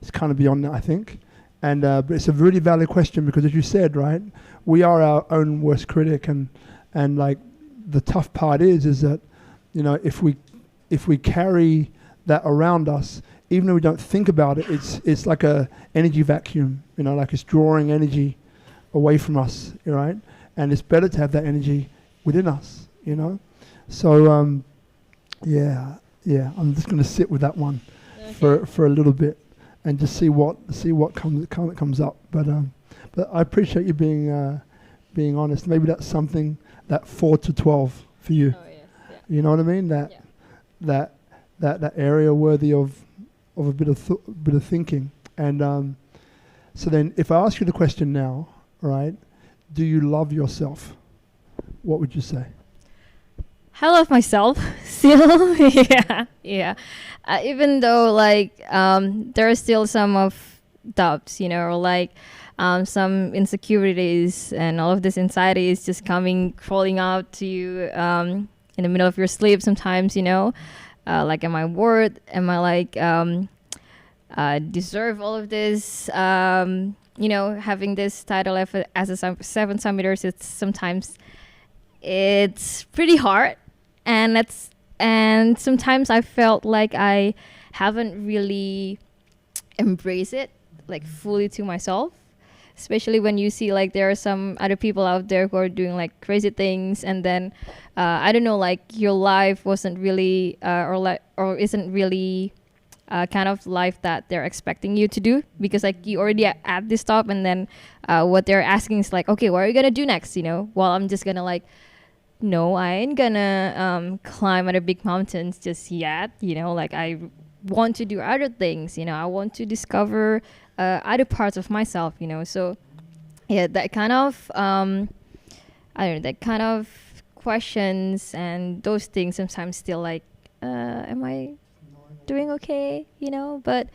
It's kind of beyond that, I think. And but it's a really valid question because, as you said, right, we are our own worst critic, and like the tough part is that, if we carry that around us, even though we don't think about it, it's like a energy vacuum, like it's drawing energy away from us, right? And it's better to have that energy within us, So yeah, I'm just going to sit with that one for a little bit and just see what comes up. But I appreciate you being honest. Maybe that's something, that 4 to 12 for you. Oh, yes. Yeah. You know what I mean? That area worthy of a bit of thinking. And so then, if I ask you the question now, right? Do you love yourself? What would you say? I love myself still. yeah. Even though like there are still some of doubts, or like some insecurities and all of this anxiety is just crawling out to you in the middle of your sleep sometimes, like, am I worth? Am I like deserve all of this? Having this title as a 7Summiters, it's pretty hard. And sometimes I felt like I haven't really embraced it like fully to myself, especially when you see like there are some other people out there who are doing like crazy things, and then I don't know, like your life wasn't really or isn't really kind of life that they're expecting you to do, because like you already at this top, and then what they're asking is like, okay, what are you gonna do next? Well, I'm just gonna like, no, I ain't gonna climb other big mountains just yet. Like I want to do other things. I want to discover other parts of myself. So yeah, that kind of I don't know, that kind of questions and those things sometimes still like, am I doing okay? But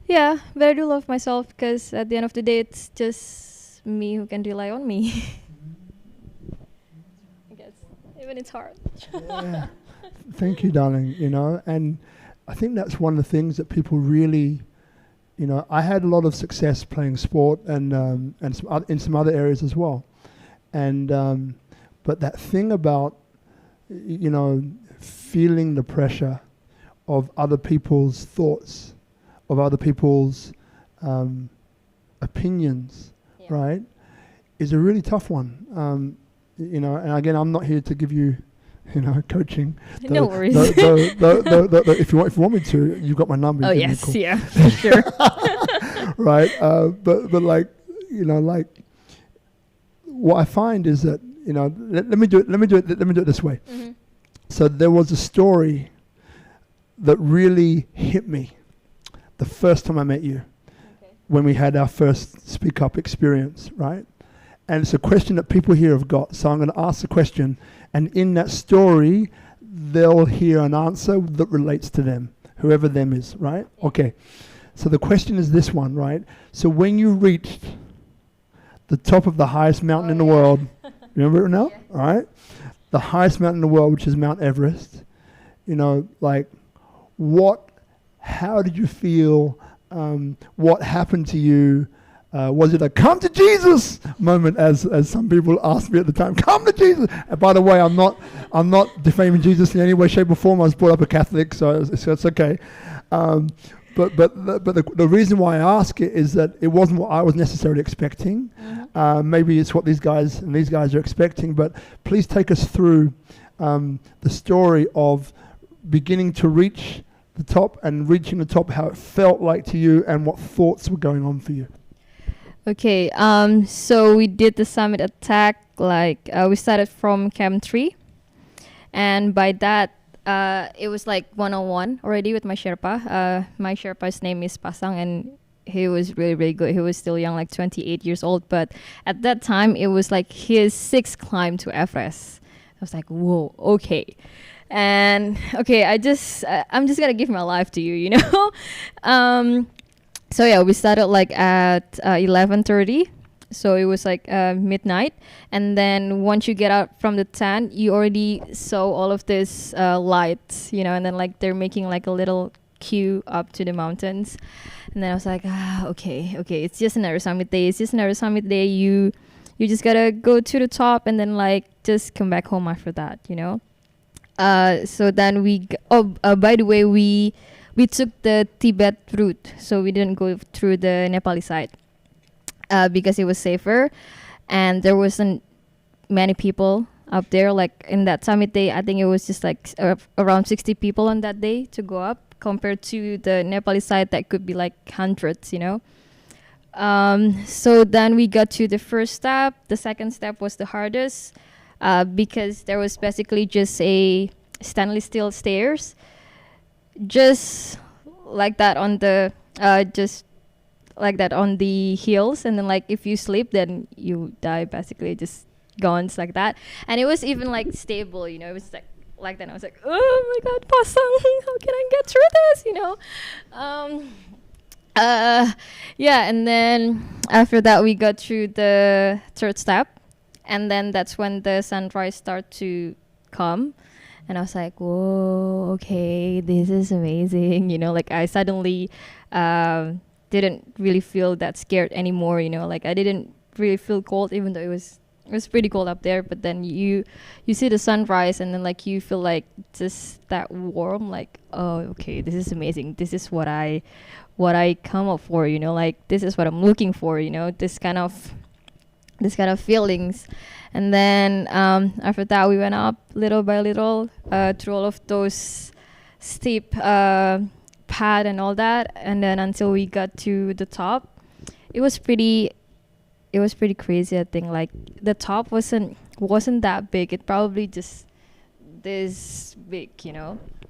yeah, but I do love myself, because at the end of the day, it's just me who can rely on me. Even it's hard. Yeah. Thank you, darling. And I think that's one of the things that people really I had a lot of success playing sport and in some other areas as well. And but that thing about, feeling the pressure of other people's thoughts, of other people's opinions, right, is a really tough one. And again, I'm not here to give you, coaching. No worries. If you want me to, you've got my number. Oh yes, yeah, for sure. Right, but like, what I find is that, let me do it this way. Mm-hmm. So there was a story that really hit me the first time I met you, when we had our first SpeakuP experience, right? And it's a question that people here have got. So I'm going to ask the question, and in that story, they'll hear an answer that relates to them, whoever them is, right? Okay. So the question is this one, right? So when you reached the top of the highest mountain in the world, remember it now? Yeah. All right? The highest mountain in the world, which is Mt Everest, how did you feel? What happened to you? Was it a come to Jesus moment, as some people asked me at the time? Come to Jesus. And by the way, I'm not defaming Jesus in any way, shape, or form. I was brought up a Catholic, so it's okay. But the reason why I ask it is that it wasn't what I was necessarily expecting. Mm-hmm. Maybe it's what these guys are expecting. But please take us through the story of beginning to reach the top and reaching the top, how it felt like to you, and what thoughts were going on for you. Okay, so we did the summit attack, we started from Camp 3, and by that, it was like 101 already with my Sherpa. My Sherpa's name is Pasang, and he was really, really good. He was still young, like 28 years old, but at that time, it was like his 6th climb to Everest. I was like, whoa, okay. And okay, I'm just gonna give my life to you, So yeah, we started like at 11:30, so it was like midnight, and then once you get out from the tent, you already saw all of this lights, and then like they're making like a little queue up to the mountains, and then I was like, okay, it's just another summit day. You just gotta go to the top and then like just come back home after that, So then by the way, we took the Tibet route, so we didn't go through the Nepali side because it was safer, and there wasn't many people up there. Like in that summit day, I think it was just like around 60 people on that day to go up, compared to the Nepali side that could be like hundreds, So then we got to the first step. The second step was the hardest because there was basically just a stainless steel stairs, just like that on the hills, and then like if you sleep, then you die, basically, just gone like that. And it was even like stable, it was like that. I was like, oh my god, Pasang, how can I get through this, yeah. And then after that, we got through the third step, and then that's when the sunrise started to come. And I was like, whoa, okay, this is amazing. Like I suddenly didn't really feel that scared anymore. Like I didn't really feel cold, even though it was pretty cold up there. But then you see the sunrise, and then like you feel like just that warm, like, oh, okay, this is amazing. This is what I come up for. Like this is what I'm looking for. This kind of feelings. And then after that, we went up little by little through all of those steep path and all that, and then until we got to the top. It was pretty crazy. I think like the top wasn't that big. It probably just this big,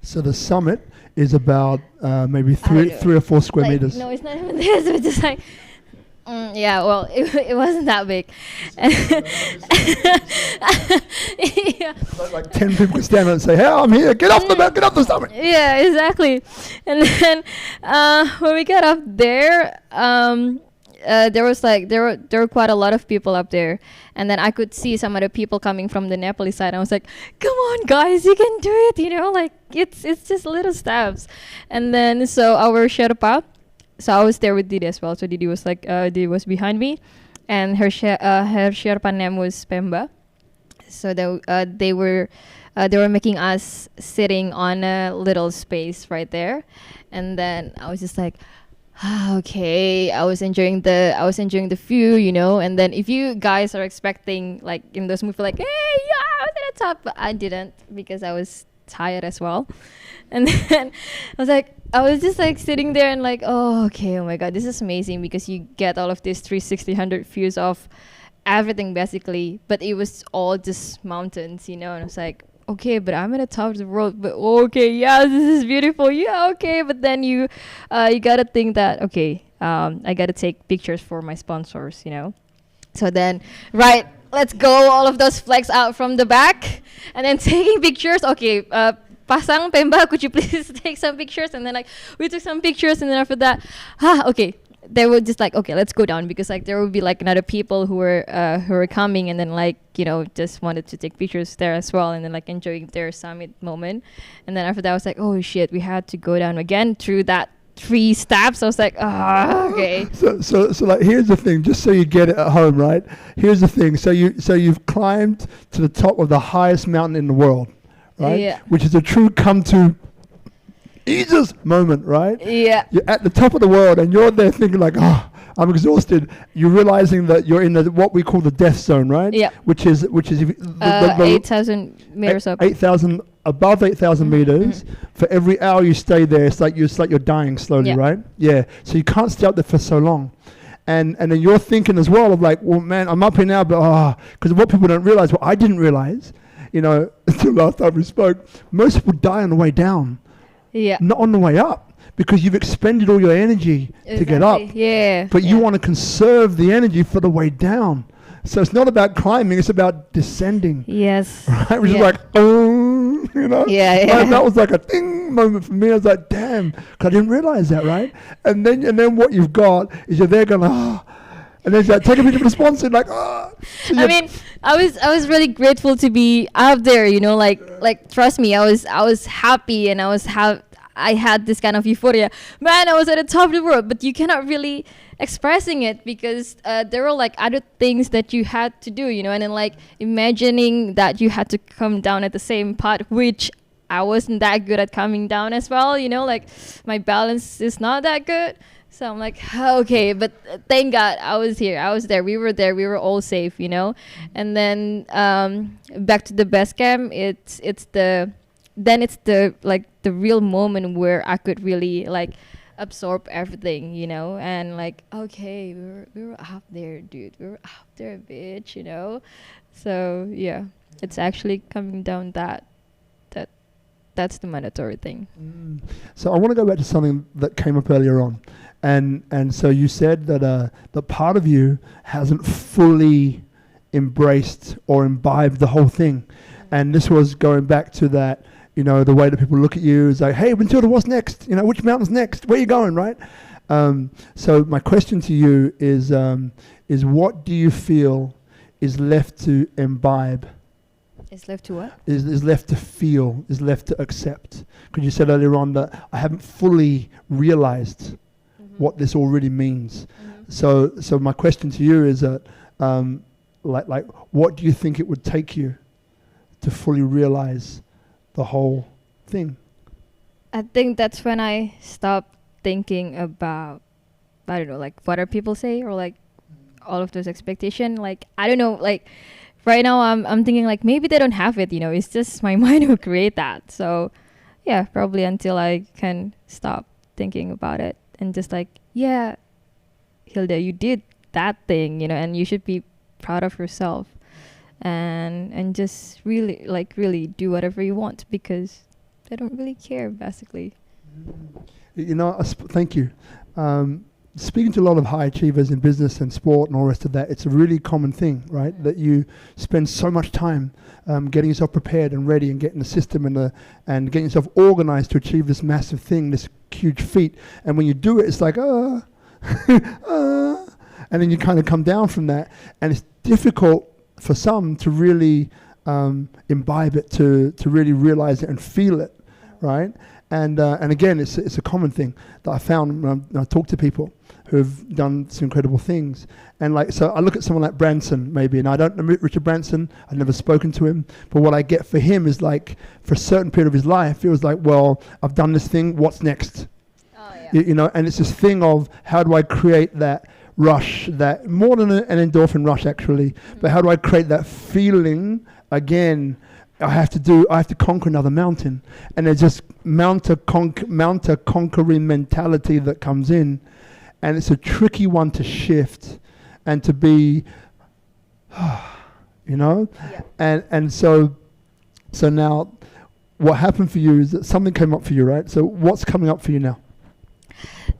So the summit is about maybe three or 4 square meters. No, it's not even this. It's just like. Yeah, well, it wasn't that big. Yeah. Like 10 people could stand up and say, "Hey, I'm here! Get off the summit!" Yeah, exactly. And then when we got up there, there were quite a lot of people up there, and then I could see some of the people coming from the Nepali side. I was like, "Come on, guys, you can do it!" Like it's just little steps. And then so our Sherpa, so I was there with Didi as well. So Didi was like, Didi was behind me, and her Sherpa name was Pemba. So they were making us sitting on a little space right there, and then I was just like, okay, I was enjoying the view, you know. And then if you guys are expecting like in those movies, like, hey, yeah, I was at the top, but I didn't because I was tired as well. And then I was just like sitting there and like, oh, okay, oh my god, this is amazing because you get all of these 360 views of everything basically, but it was all just mountains, you know. And I was like, okay, but I'm at the top of the world, but okay, yeah, this is beautiful, yeah, okay. But then you gotta think that, okay, I gotta take pictures for my sponsors, you know. So then, right, let's go all of those flags out from the back, and then taking pictures. Okay, pasang Pemba, could you please take some pictures? And then like we took some pictures, and then after that, okay. They were just like, okay, let's go down, because like there would be like another people who were coming, and then like, you know, just wanted to take pictures there as well, and then like enjoying their summit moment. And then after that I was like, oh shit, we had to go down again through that 3 steps. I was like, okay. So like, here's the thing, just so you get it at home, right? Here's the thing. So you've climbed to the top of the highest mountain in the world, right? Yeah. Which is a true come to Jesus moment, right? Yeah. You're at the top of the world and you're there thinking like, oh, I'm exhausted. You're realizing that you're in what we call the death zone, right? Yeah. Which is 8,000 meters up. 8,000 above 8,000 meters. For every hour you stay there, it's like you're dying slowly, right? Yeah. So you can't stay up there for so long. And then you're thinking as well of like, well, man, I'm up here now, but because what people don't realize, what I didn't realize, you know, until last time we spoke, most people die on the way down. Yeah. Not on the way up, because you've expended all your energy to get up. Yeah. But you want to conserve the energy for the way down. So it's not about climbing, it's about descending. Yes. Right? Which is like, oh, you know? Yeah. Like, that was like a ding moment for me. I was like, damn, because I didn't realize that, right? And then what you've got is you're there going, and then like, take a picture of the sponsor, like, So I mean, I was really grateful to be out there, you know, like trust me, I was happy, and I had this kind of euphoria. Man, I was at the top of the world, but you cannot really expressing it because there were like other things that you had to do, you know, and then like imagining that you had to come down at the same part, which I wasn't that good at coming down as well, you know, like my balance is not that good. So I'm like, okay, but thank God I was there, we were all safe, you know. And then back to the base camp, it's the like the real moment where I could really like absorb everything, you know. And like, okay, we were up there, dude, we were up there, bitch, you know. So yeah, it's actually coming down that's the mandatory thing. So I want to go back to something that came up earlier on. And so you said that the part of you hasn't fully embraced or imbibed the whole thing. And this was going back to that, you know, the way that people look at you is like, hey, Mathilda, what's next? You know, which mountain's next? Where are you going, right? So my question to you is what do you feel is left to imbibe? Is left to what? Is left to feel, is left to accept. Because you said earlier on that I haven't fully realized what this all really means. So my question to you is that, like, what do you think it would take you to fully realize the whole thing? I think that's when I stopped thinking about, I don't know, like what other people say, or like all of those expectations. Like, I don't know, like right now I'm thinking like maybe they don't have it, you know, it's just my mind who create that. So yeah, probably until I can stop thinking about it and just like, yeah, Hilda, you did that thing, you know, and you should be proud of yourself, and just really do whatever you want, because they don't really care, basically. You know, thank you. Speaking to a lot of high achievers in business and sport and all the rest of that, it's a really common thing, right? That you spend so much time getting yourself prepared and ready, and getting the system and getting yourself organized to achieve this massive thing, this huge feat. And when you do it, it's like, and then you kind of come down from that. And it's difficult for some to really imbibe it, to really realize it and feel it, right? And again, it's a common thing that I found when I talk to people who've done some incredible things. And like, so I look at someone like Branson maybe, and I don't know Richard Branson, I've never spoken to him, but what I get for him is like, for a certain period of his life, it was like, well, I've done this thing, what's next? Oh, yeah. You know, and it's this thing of how do I create that rush, that more than an endorphin rush actually, but how do I create that feeling again? I have to conquer another mountain, and there's just mount a conquering mentality that comes in, and it's a tricky one to shift and to be, you know, and so now what happened for you is that something came up for you, right? So what's coming up for you now?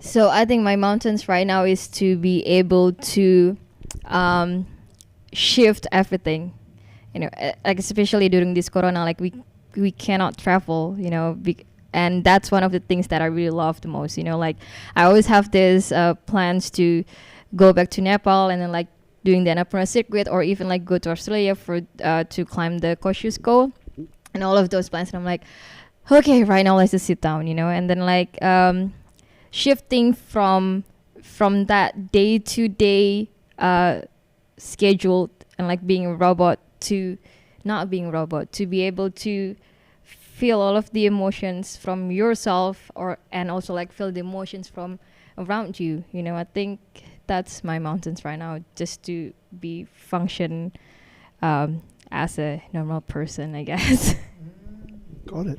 So I think my mountains right now is to be able to shift everything, you know, like especially during this corona, like we cannot travel, you know, and that's one of the things that I really love the most, you know, like I always have this plans to go back to Nepal and then like doing the Annapurna circuit, or even like go to Australia for to climb the Kosciuszko and all of those plans. And I'm like, okay, right now let's just sit down, you know, and then like shifting from that day-to-day schedule and like being a robot to not being a robot, to be able to feel all of the emotions from yourself, and also like feel the emotions from around you, you know. I think that's my mountains right now, just to be function as a normal person, I guess. Got it.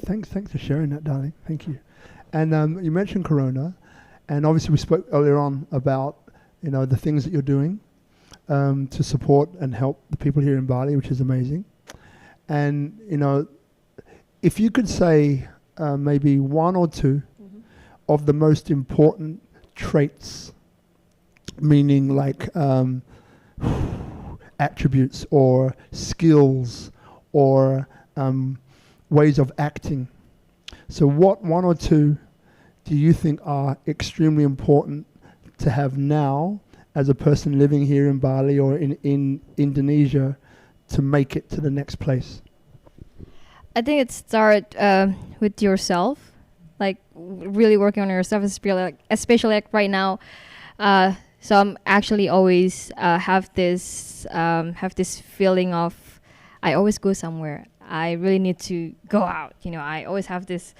Thanks for sharing that, darling. Thank you. And you mentioned Corona, and obviously we spoke earlier on about, you know, the things that you're doing to support and help the people here in Bali, which is amazing. And, you know, if you could say maybe one or two of the most important traits, meaning like attributes or skills or ways of acting. So what one or two do you think are extremely important to have now as a person living here in Bali or in Indonesia to make it to the next place? I think it starts with yourself, like really working on yourself, especially like right now. So I'm actually always have this feeling of I always go somewhere. I really need to go out. You know, I always have this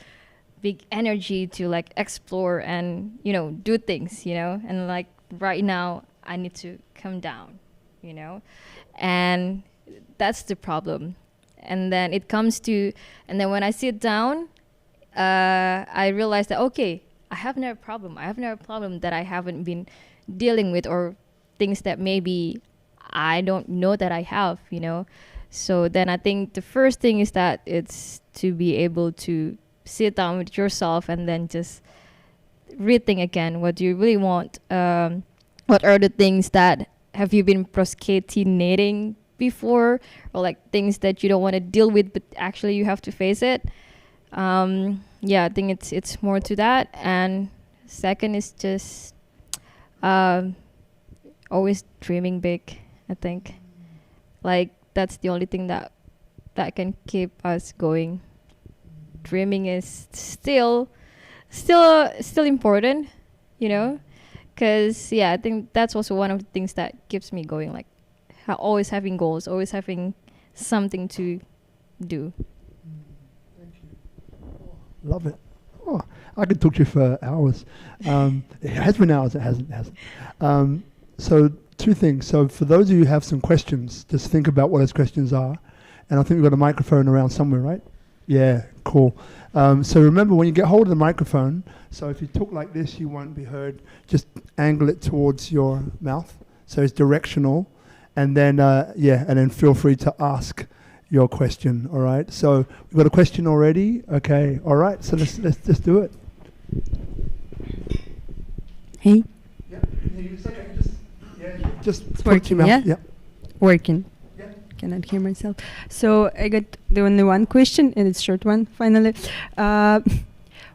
big energy to like explore and, you know, do things, you know, and like right now I need to come down, you know, and that's the problem. And then it comes to, and then when I sit down, I realize that, okay, I have another problem. I have another problem that I haven't been dealing with, or things that maybe I don't know that I have, you know. So then I think the first thing is that it's to be able to sit down with yourself and then just rethink again what do you really want. What are the things that have you been procrastinating before, or like things that you don't want to deal with but actually you have to face it. I think it's more to that. And second is just always dreaming big. I think like that's the only thing that can keep us going. Dreaming is still important, you know, because I think that's also one of the things that keeps me going, like always having goals, always having something to do. Thank you. Love it. Oh, I could talk to you for hours. It has been hours, it hasn't. So two things. So for those of you who have some questions, just think about what those questions are. And I think we've got a microphone around somewhere, right? Yeah, cool. So remember, when you get hold of the microphone, so if you talk like this, you won't be heard. Just angle it towards your mouth, so it's directional. And then, and then feel free to ask your question. All right. So we've got a question already. Okay. All right. So let's just do it. Hey. Yeah. Just it's put working. your mouth. Yeah. Working. Yeah. Cannot hear myself. So I got the only one question, and it's short one. Finally,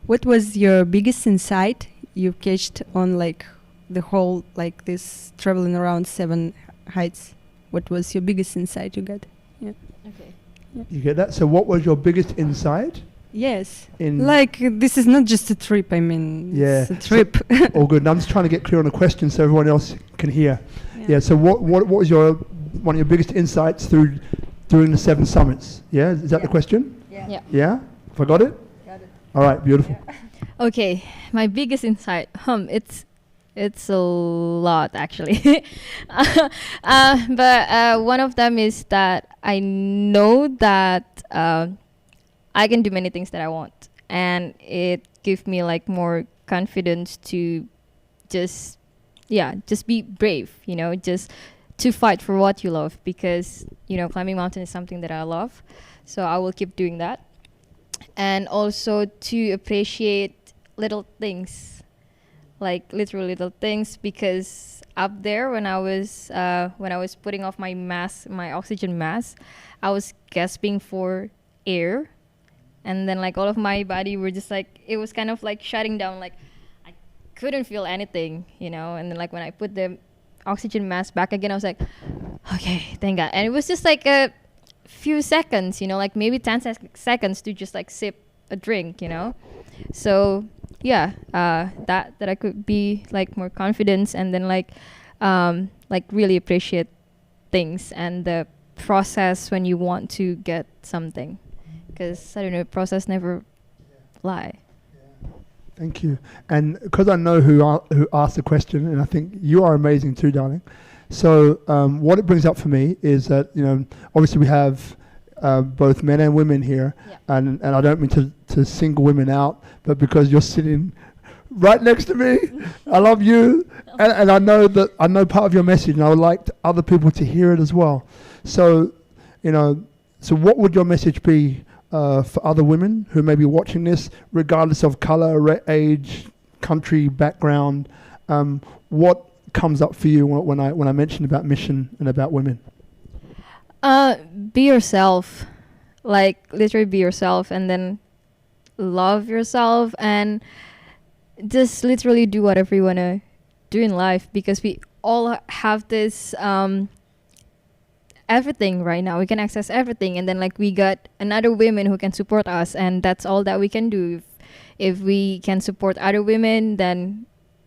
what was your biggest insight you catched on like the whole like this traveling around 7 heights? What was your biggest insight you got? Yeah. Okay. Yeah. You get that? So what was your biggest insight Yes. In Like this is not just a trip. I mean, Yeah. it's a trip. all good. And I'm just trying to get clear on the question so everyone else can hear. Yeah. So what was your one of your biggest insights during the 7 summits? Yeah. Is that the question? Yeah. Yeah. Have I got it? Got it. All right. Beautiful. Okay, my biggest insight. It's a lot actually, but one of them is that I know that I can do many things that I want, and it gives me like more confidence to just be brave. Just to fight for what you love, because climbing mountain is something that I love, so I will keep doing that, and also to appreciate little things, like literal little things, because up there when I was putting off my mask, my oxygen mask, I was gasping for air, and then like all of my body were just like, it was kind of like shutting down, like I couldn't feel anything, and then like when I put the oxygen mask back again, I was like, okay, thank God. And it was just like a few seconds, like maybe 10 seconds to just like sip a drink, so that I could be like more confident, and then like really appreciate things and the process when you want to get something, because I don't know, process never lie. Thank you. And because I know who asked the question, and I think you are amazing too, darling. So what it brings up for me is that obviously we have both men and women here, and I don't mean to single women out, but because you're sitting right next to me, I love you, and I know part of your message, and I would like other people to hear it as well. So, so what would your message be for other women who may be watching this, regardless of color, age, country, background? What comes up for you when I mention about mission and about women? Be yourself, like literally be yourself, and then love yourself, and just literally do whatever you want to do in life, because we all have this everything right now. We can access everything, and then like we got another women who can support us, and that's all that we can do. If we can support other women, then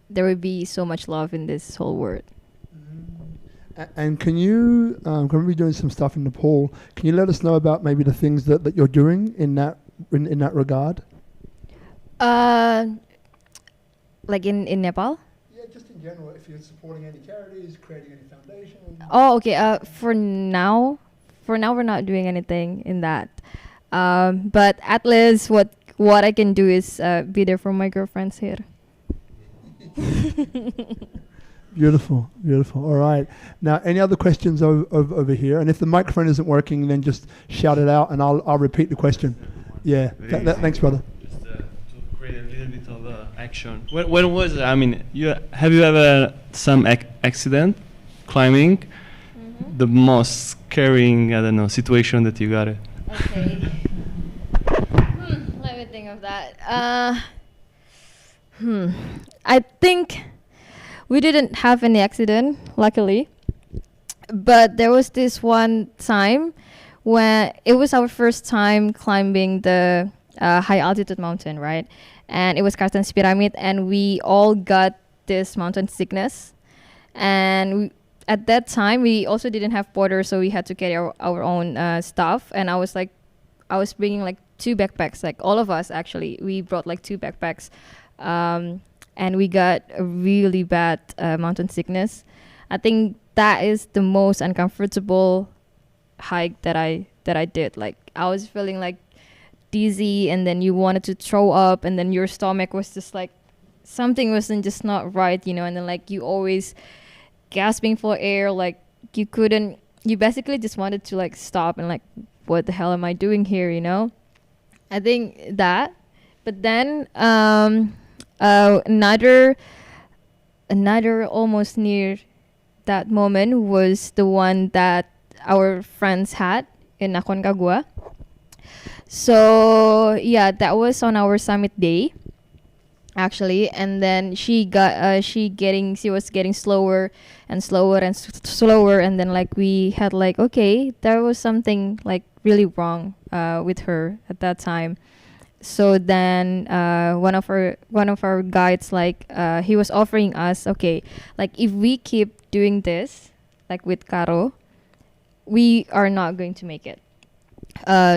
there will be so much love in this whole world. And can you, can we be doing some stuff in Nepal? Can you let us know about maybe the things that you're doing in that regard? Like in Nepal? Yeah, just in general. If you're supporting any charities, creating any foundations. Oh, okay. For now, we're not doing anything in that. But at least what I can do is be there for my girlfriends here. Beautiful. All right. Now, any other questions over here? And if the microphone isn't working, then just shout it out, and I'll repeat the question. Yeah. Thanks, brother. Just to create a little bit of action. When was it? I mean, have you ever some accident climbing? Mm-hmm. The most scaring, situation that you got it. Okay. Let me think of that. I think we didn't have any accident, luckily. But there was this one time when it was our first time climbing the high altitude mountain, right? And it was Karstens Pyramid, and we all got this mountain sickness. And at that time, we also didn't have porters, so we had to carry our own stuff. And I was bringing like 2 backpacks, like all of us actually. We brought like 2 backpacks. And we got a really bad mountain sickness. I think that is the most uncomfortable hike that I did. Like I was feeling like dizzy, and then you wanted to throw up, and then your stomach was just like something wasn't just not right, and then like you always gasping for air, like you basically just wanted to like stop and like, what the hell am I doing here, I think that. But then another almost near that moment was the one that our friends had in Aconcagua. So yeah, that was on our summit day actually, and then she was getting slower and slower and slower, and then like we had like, okay, there was something like really wrong with her at that time. So then one of our guides, like he was offering us, okay, like if we keep doing this, like with Caro, we are not going to make it.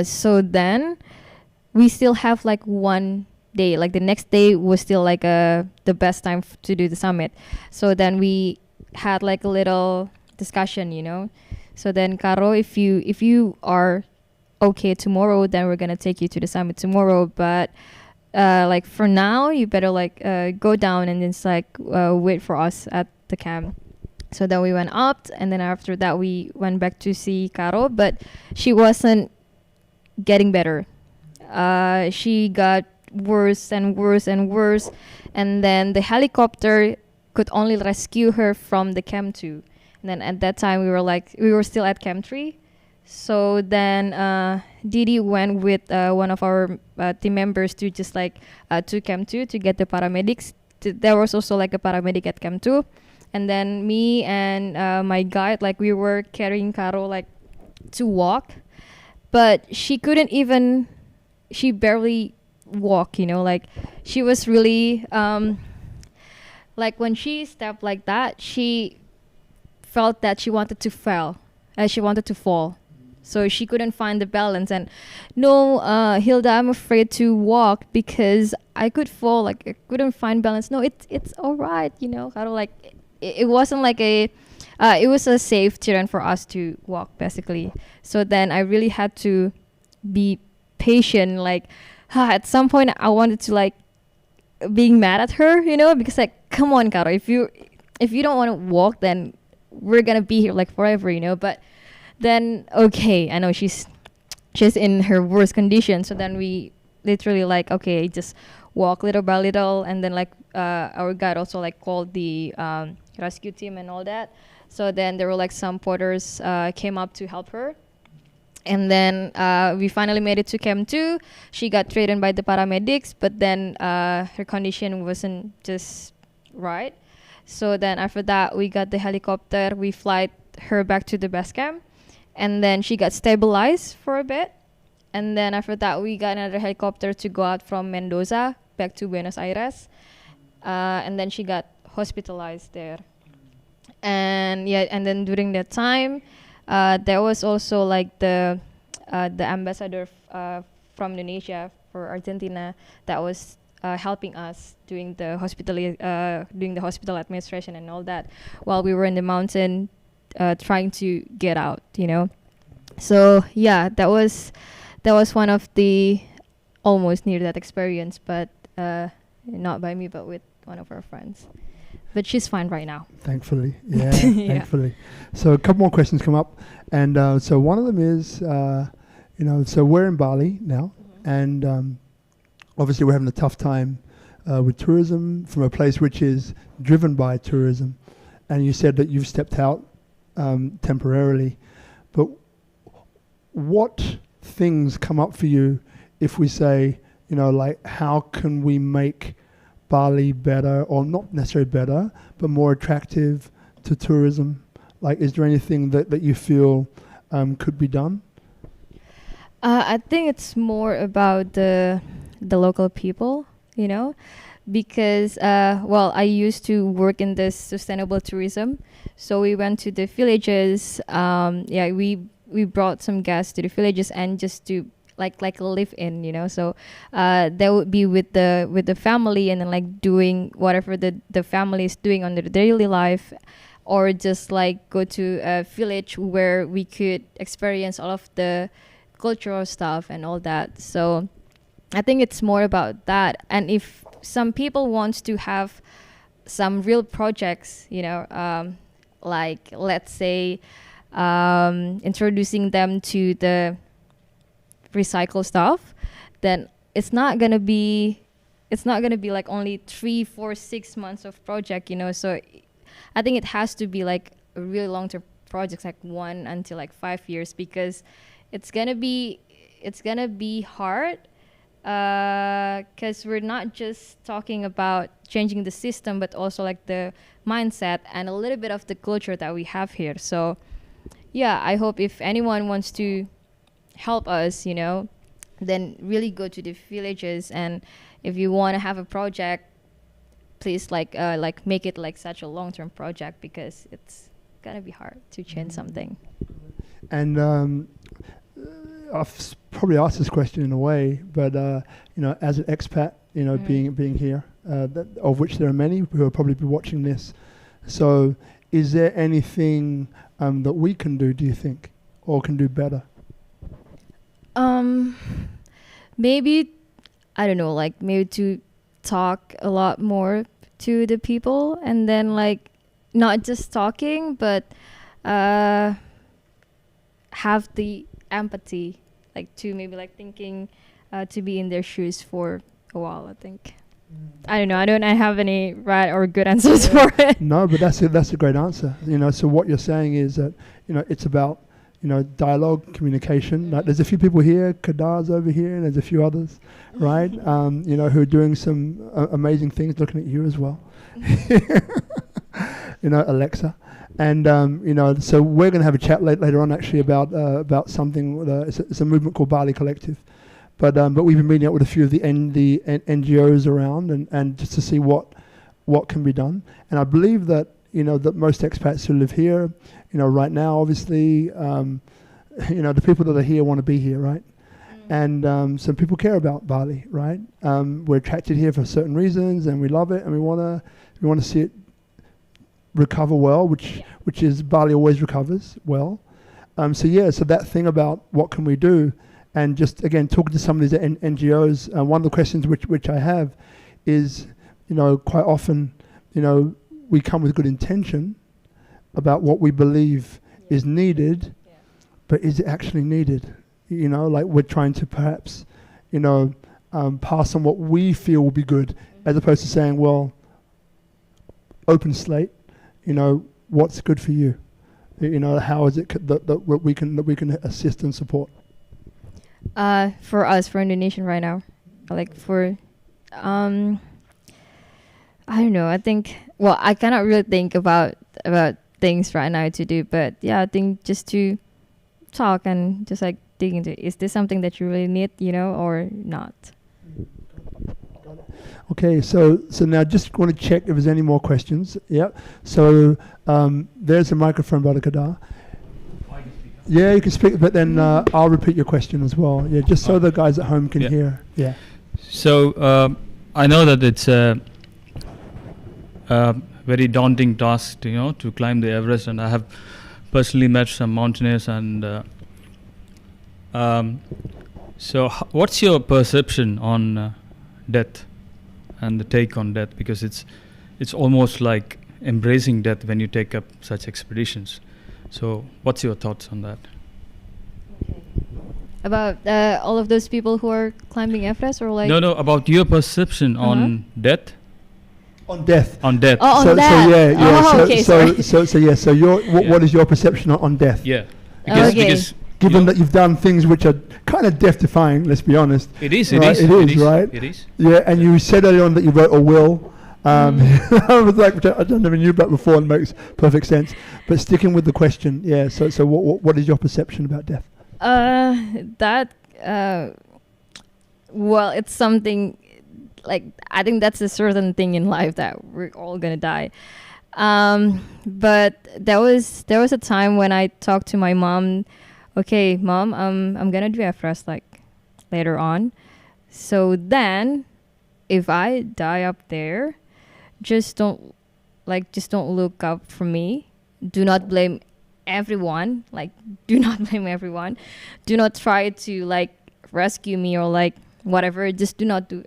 So then we still have like one day, like the next day was still like the best time to do the summit. So then we had like a little discussion, you know. So then, Caro, if you are okay tomorrow, then we're gonna take you to the summit tomorrow. But like for now, you better like go down and just like wait for us at the camp. So then we went up, and then after that we went back to see Caro, but she wasn't getting better. She got worse and worse and worse, and then the helicopter could only rescue her from the Camp 2. And then at that time we were still at Camp 3. So then Didi went with one of our team members to just like to Camp 2 to get the paramedics. There was also like a paramedic at Camp 2. And then me and my guide, like we were carrying Caro like to walk, but she barely walk, you know, like she was really like when she stepped like that, she felt that she wanted to fall. So she couldn't find the balance. And no, Hilda, I'm afraid to walk because I could fall, like I couldn't find balance. No, it's all right, you know, Caro, like it wasn't like it was a safe terrain for us to walk, basically. So then I really had to be patient. Like at some point I wanted to like being mad at her, you know, because like, come on, Caro, if you don't want to walk, then we're gonna be here like forever, you know. But then okay, I know she's in her worst condition. So then we literally like, okay, just walk little by little, and then like our guide also like called the rescue team and all that. So then there were like some porters came up to help her. And then we finally made it to Camp 2. She got treated by the paramedics, but then her condition wasn't just right. So then after that, we got the helicopter. We flight her back to the base camp. And then she got stabilized for a bit. And then after that, we got another helicopter to go out from Mendoza back to Buenos Aires. And then she got hospitalized there. And yeah, and then during that time, there was also like the ambassador from Indonesia for Argentina that was helping us doing the hospital administration and all that while we were in the mountain trying to get out, you know. So yeah, that was one of the almost near-death experience, but not by me, but with one of our friends. But she's fine right now. Thankfully, yeah, thankfully. So a couple more questions come up, and so one of them is, so we're in Bali now, and obviously we're having a tough time with tourism from a place which is driven by tourism, and you said that you've stepped out temporarily, but what things come up for you if we say, like, how can we make Bali better, or not necessarily better, but more attractive to tourism? Like, is there anything that you feel could be done? I think it's more about the local people, you know, because I used to work in this sustainable tourism, so we went to the villages. We brought some guests to the villages and just to like live in, you know. So they would be with the family, and then like doing whatever the family is doing on their daily life, or just like go to a village where we could experience all of the cultural stuff and all that. So I think it's more about that. And if some people want to have some real projects, you know, like let's say introducing them to the recycle stuff, then it's not gonna be like only 3, 4, 6 months of project, you know. So I think it has to be like a really long-term project, like 1 until like 5 years, because it's gonna be hard, because we're not just talking about changing the system, but also like the mindset and a little bit of the culture that we have here. So yeah, I hope if anyone wants to help us, you know, then really go to the villages. And if you want to have a project, please like make it like such a long-term project, because it's gonna be hard to change something. And I've probably asked this question in a way, but as an expat, being here, of which there are many who will probably be watching this. So, is there anything that we can do? Do you think, or can do better? Maybe, I don't know, like maybe to talk a lot more to the people, and then like not just talking, but have the empathy, like to maybe like thinking to be in their shoes for a while, I think. I don't know. I don't have any right or good answers for it. No, but that's a great answer. So what you're saying is that it's about dialogue, communication. Like there's a few people here, Kadar's over here, and there's a few others, right? Who are doing some amazing things. Looking at you as well, Alexa, and so we're going to have a chat later on actually about something. It's a movement called Bali Collective. But we've been meeting up with a few of the NGOs around, and just to see what can be done. And I believe that that most expats who live here, right now, obviously, the people that are here want to be here, right? And some people care about Bali, right? We're attracted here for certain reasons, and we love it, and we want to see it recover well, which is Bali always recovers well. So that thing about what can we do. And just again, talking to some of these NGOs, one of the questions which I have is, quite often, we come with good intention about what we believe is needed, but is it actually needed? Like we're trying to perhaps, pass on what we feel will be good, as opposed to saying, well, open slate, what's good for you? How is it that we can assist and support? For us, for Indonesian right now, like for, I don't know. I think, well, I cannot really think about things right now to do, but yeah, I think just to talk and just like dig into, is this something that you really need, or not? Okay, so now just want to check if there's any more questions. Yep. So there's a microphone, Brother Kadar. Yeah, you can speak, but then I'll repeat your question as well. Yeah, just so the guys at home can hear. Yeah. So I know that it's a very daunting task, to climb the Everest, and I have personally met some mountaineers. And so, what's your perception on death and the take on death? Because it's almost like embracing death when you take up such expeditions. So, what's your thoughts on that? Okay. About all of those people who are climbing Everest, or like? No, about your perception on death. On death. On death. Oh, so, on that. So yeah. Oh, okay, So your what is your perception on death? Yeah. Because given that you've done things which are kind of death-defying, let's be honest. It is, right? It is. Yeah, and you said earlier on that you wrote a will. I was like, I never knew about before, and makes perfect sense. But sticking with the question, yeah. So what is your perception about death? Well, it's something like, I think that's a certain thing in life that we're all gonna die. But there was a time when I talked to my mom. Okay, Mom, I'm gonna do Everest like later on. So then, if I die up there, just don't look up for me. Do not blame everyone. Like, do not blame everyone. Do not try to like rescue me or like whatever. Just do not do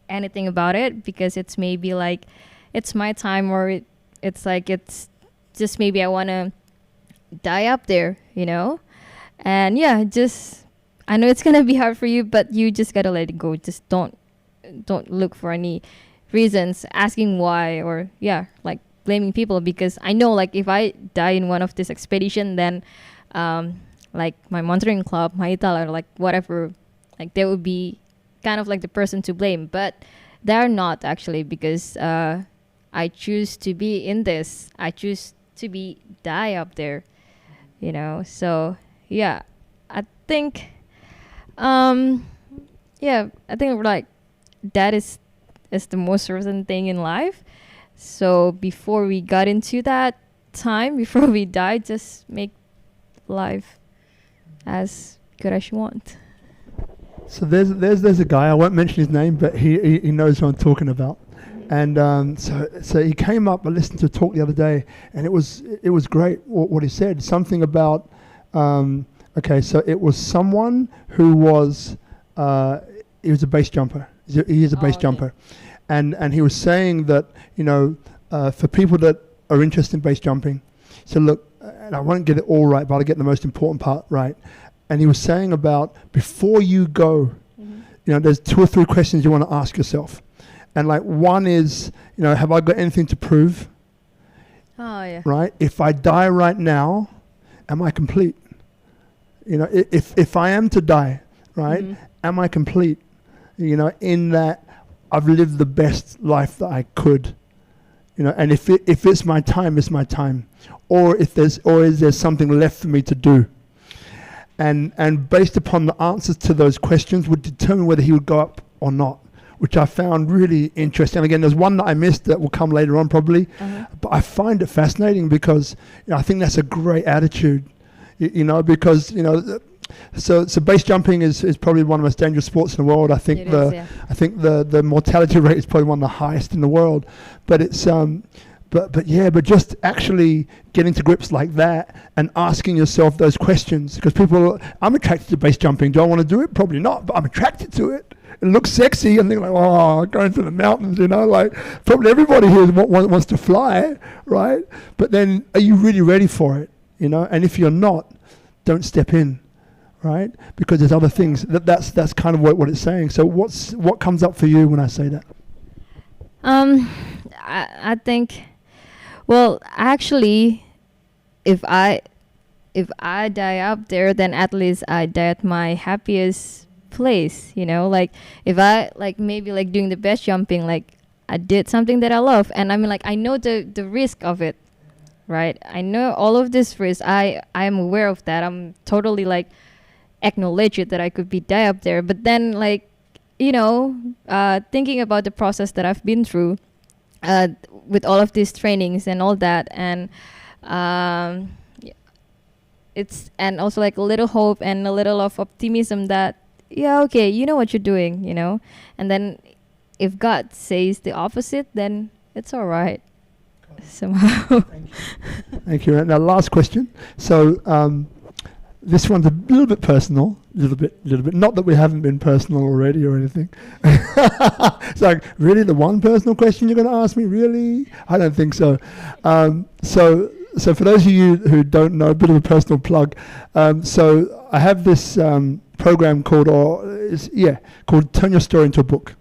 anything about it, because it's maybe like it's my time, or it's like it's just maybe I want to die up there, And yeah, just, I know it's gonna be hard for you, but you just gotta let it go. Just don't look for any reasons, asking why, or like blaming people, because I know like if I die in one of this expedition, then like my mountaineering club, Mahitala, or like whatever, like they would be kind of like the person to blame, but they're not actually, because I choose to be in this. I choose to die up there, So yeah, I think yeah, I think like that is the most certain thing in life. So before we got into that time, before we die, just make life as good as you want. So there's a guy, I won't mention his name, but he knows who I'm talking about. And so he came up. I listened to a talk the other day, and it was great what he said. Something about okay, so it was someone who was he was a base jumper. He is a base jumper, and he was saying that for people that are interested in base jumping, so look, and I won't get it all right, but I'll get the most important part right. And he was saying about before you go, there's 2 or 3 questions you want to ask yourself. And like one is, have I got anything to prove? Oh, yeah. Right? If I die right now, am I complete? If I am to die, right, am I complete? In that I've lived the best life that I could. And if it's my time, it's my time. Or is there something left for me to do? And based upon the answers to those questions would determine whether he would go up or not, which I found really interesting. Again, there's one that I missed that will come later on probably, but I find it fascinating because I think that's a great attitude, because so base jumping is probably one of the most dangerous sports in the world. I think I think the mortality rate is probably one of the highest in the world, but it's but just actually getting to grips like that and asking yourself those questions, because I'm attracted to base jumping. Do I want to do it? Probably not, but I'm attracted to it. It looks sexy, and they're like, going through the mountains, like probably everybody here wants to fly, right? But then, are you really ready for it? And if you're not, don't step in, right? Because there's other things. That's kind of what it's saying. So what comes up for you when I say that? I think, well, actually, if I die up there, then at least I die at my happiest place, like if I maybe doing the best jumping, I did something that I love, and I mean I know the risk of it, right? I know all of this risk. I am aware of that. I'm totally acknowledge it that I could be die up there, but then thinking about the process that I've been through with all of these trainings and all that, and it's and also a little hope and a little of optimism that okay, you know what you're doing, and then if God says the opposite, then it's all right somehow. Thank you. Now, last question. So this one's a little bit personal, little bit. Not that we haven't been personal already or anything. It's really the one personal question you're going to ask me? Really? I don't think so. So for those of you who don't know, a bit of a personal plug. So I have this program called Turn Your Story into a Book.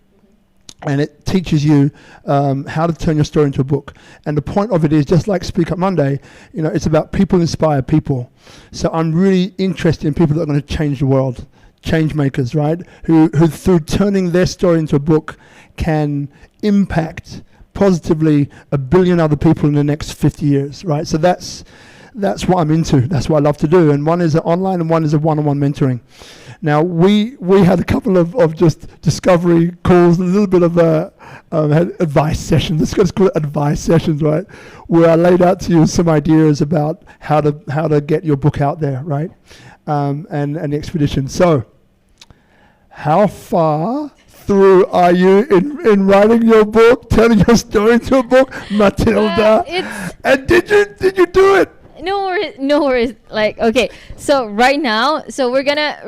And it teaches you how to turn your story into a book. And the point of it is, just like SpeakuP Monday, it's about people inspire people. So I'm really interested in people that are going to change the world, change makers, right? Who through turning their story into a book can impact positively 1 billion other people in the next 50 years, right? So that's what I'm into. That's what I love to do. And one is online and one is a one-on-one mentoring. Now, we had a couple of just discovery calls, a little bit of advice sessions. Let's call it advice sessions, right? Where I laid out to you some ideas about how to get your book out there, right? And the expedition. So, how far through are you in writing your book, telling your story into a book, Mathilda? And did you do it? No worries. Okay, so right now, we're gonna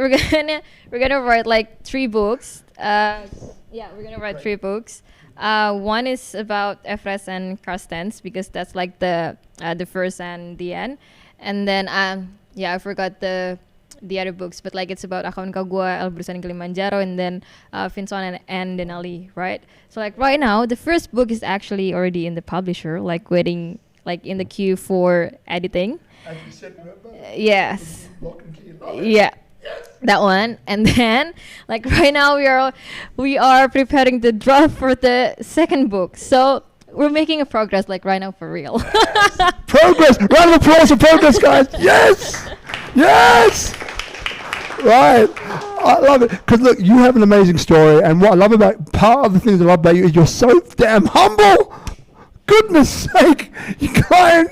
write 3 books. We're gonna write 3 books. One is about Everest and Carstens, because that's the first and the end. And then I forgot the other books, but it's about Aconcagua, El Brusan Kilimanjaro, and then Vinson and Denali, right? So right now, the first book is actually already in the publisher, waiting. In the queue for editing. As you said, remember? Yes. Lock and key. Yeah. Yes. That one. And then right now we are preparing the draft for the second book. So we're making a progress right now for real. Yes. Progress. Round of applause for progress, guys. Yes. Yes. Right. I love it because look, you have an amazing story, and what I love about part of the things I love about you is you're so damn humble. Goodness sake, you climb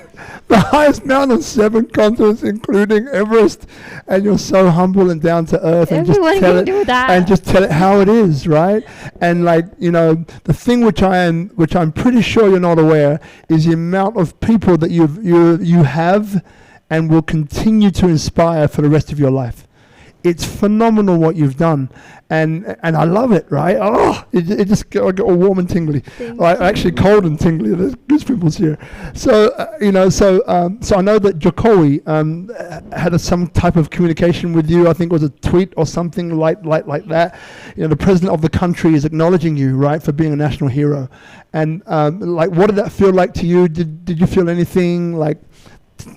the highest mountain on 7 continents, including Everest, and you're so humble and down to earth, and just Everyone tell can it do that. and just tell it how it is, right? And like, you know, the thing which I'm pretty sure you're not aware is the amount of people that you have and will continue to inspire for the rest of your life. It's phenomenal what you've done, and I love it, right? Oh, it just I get all warm and tingly, right? Actually, cold and tingly. There's goosebumps here. So so I know that Jokowi had some type of communication with you. I think it was a tweet or something like that. You know, the president of the country is acknowledging you, right, for being a national hero. And like, what did that feel like to you? Did you feel anything? Like,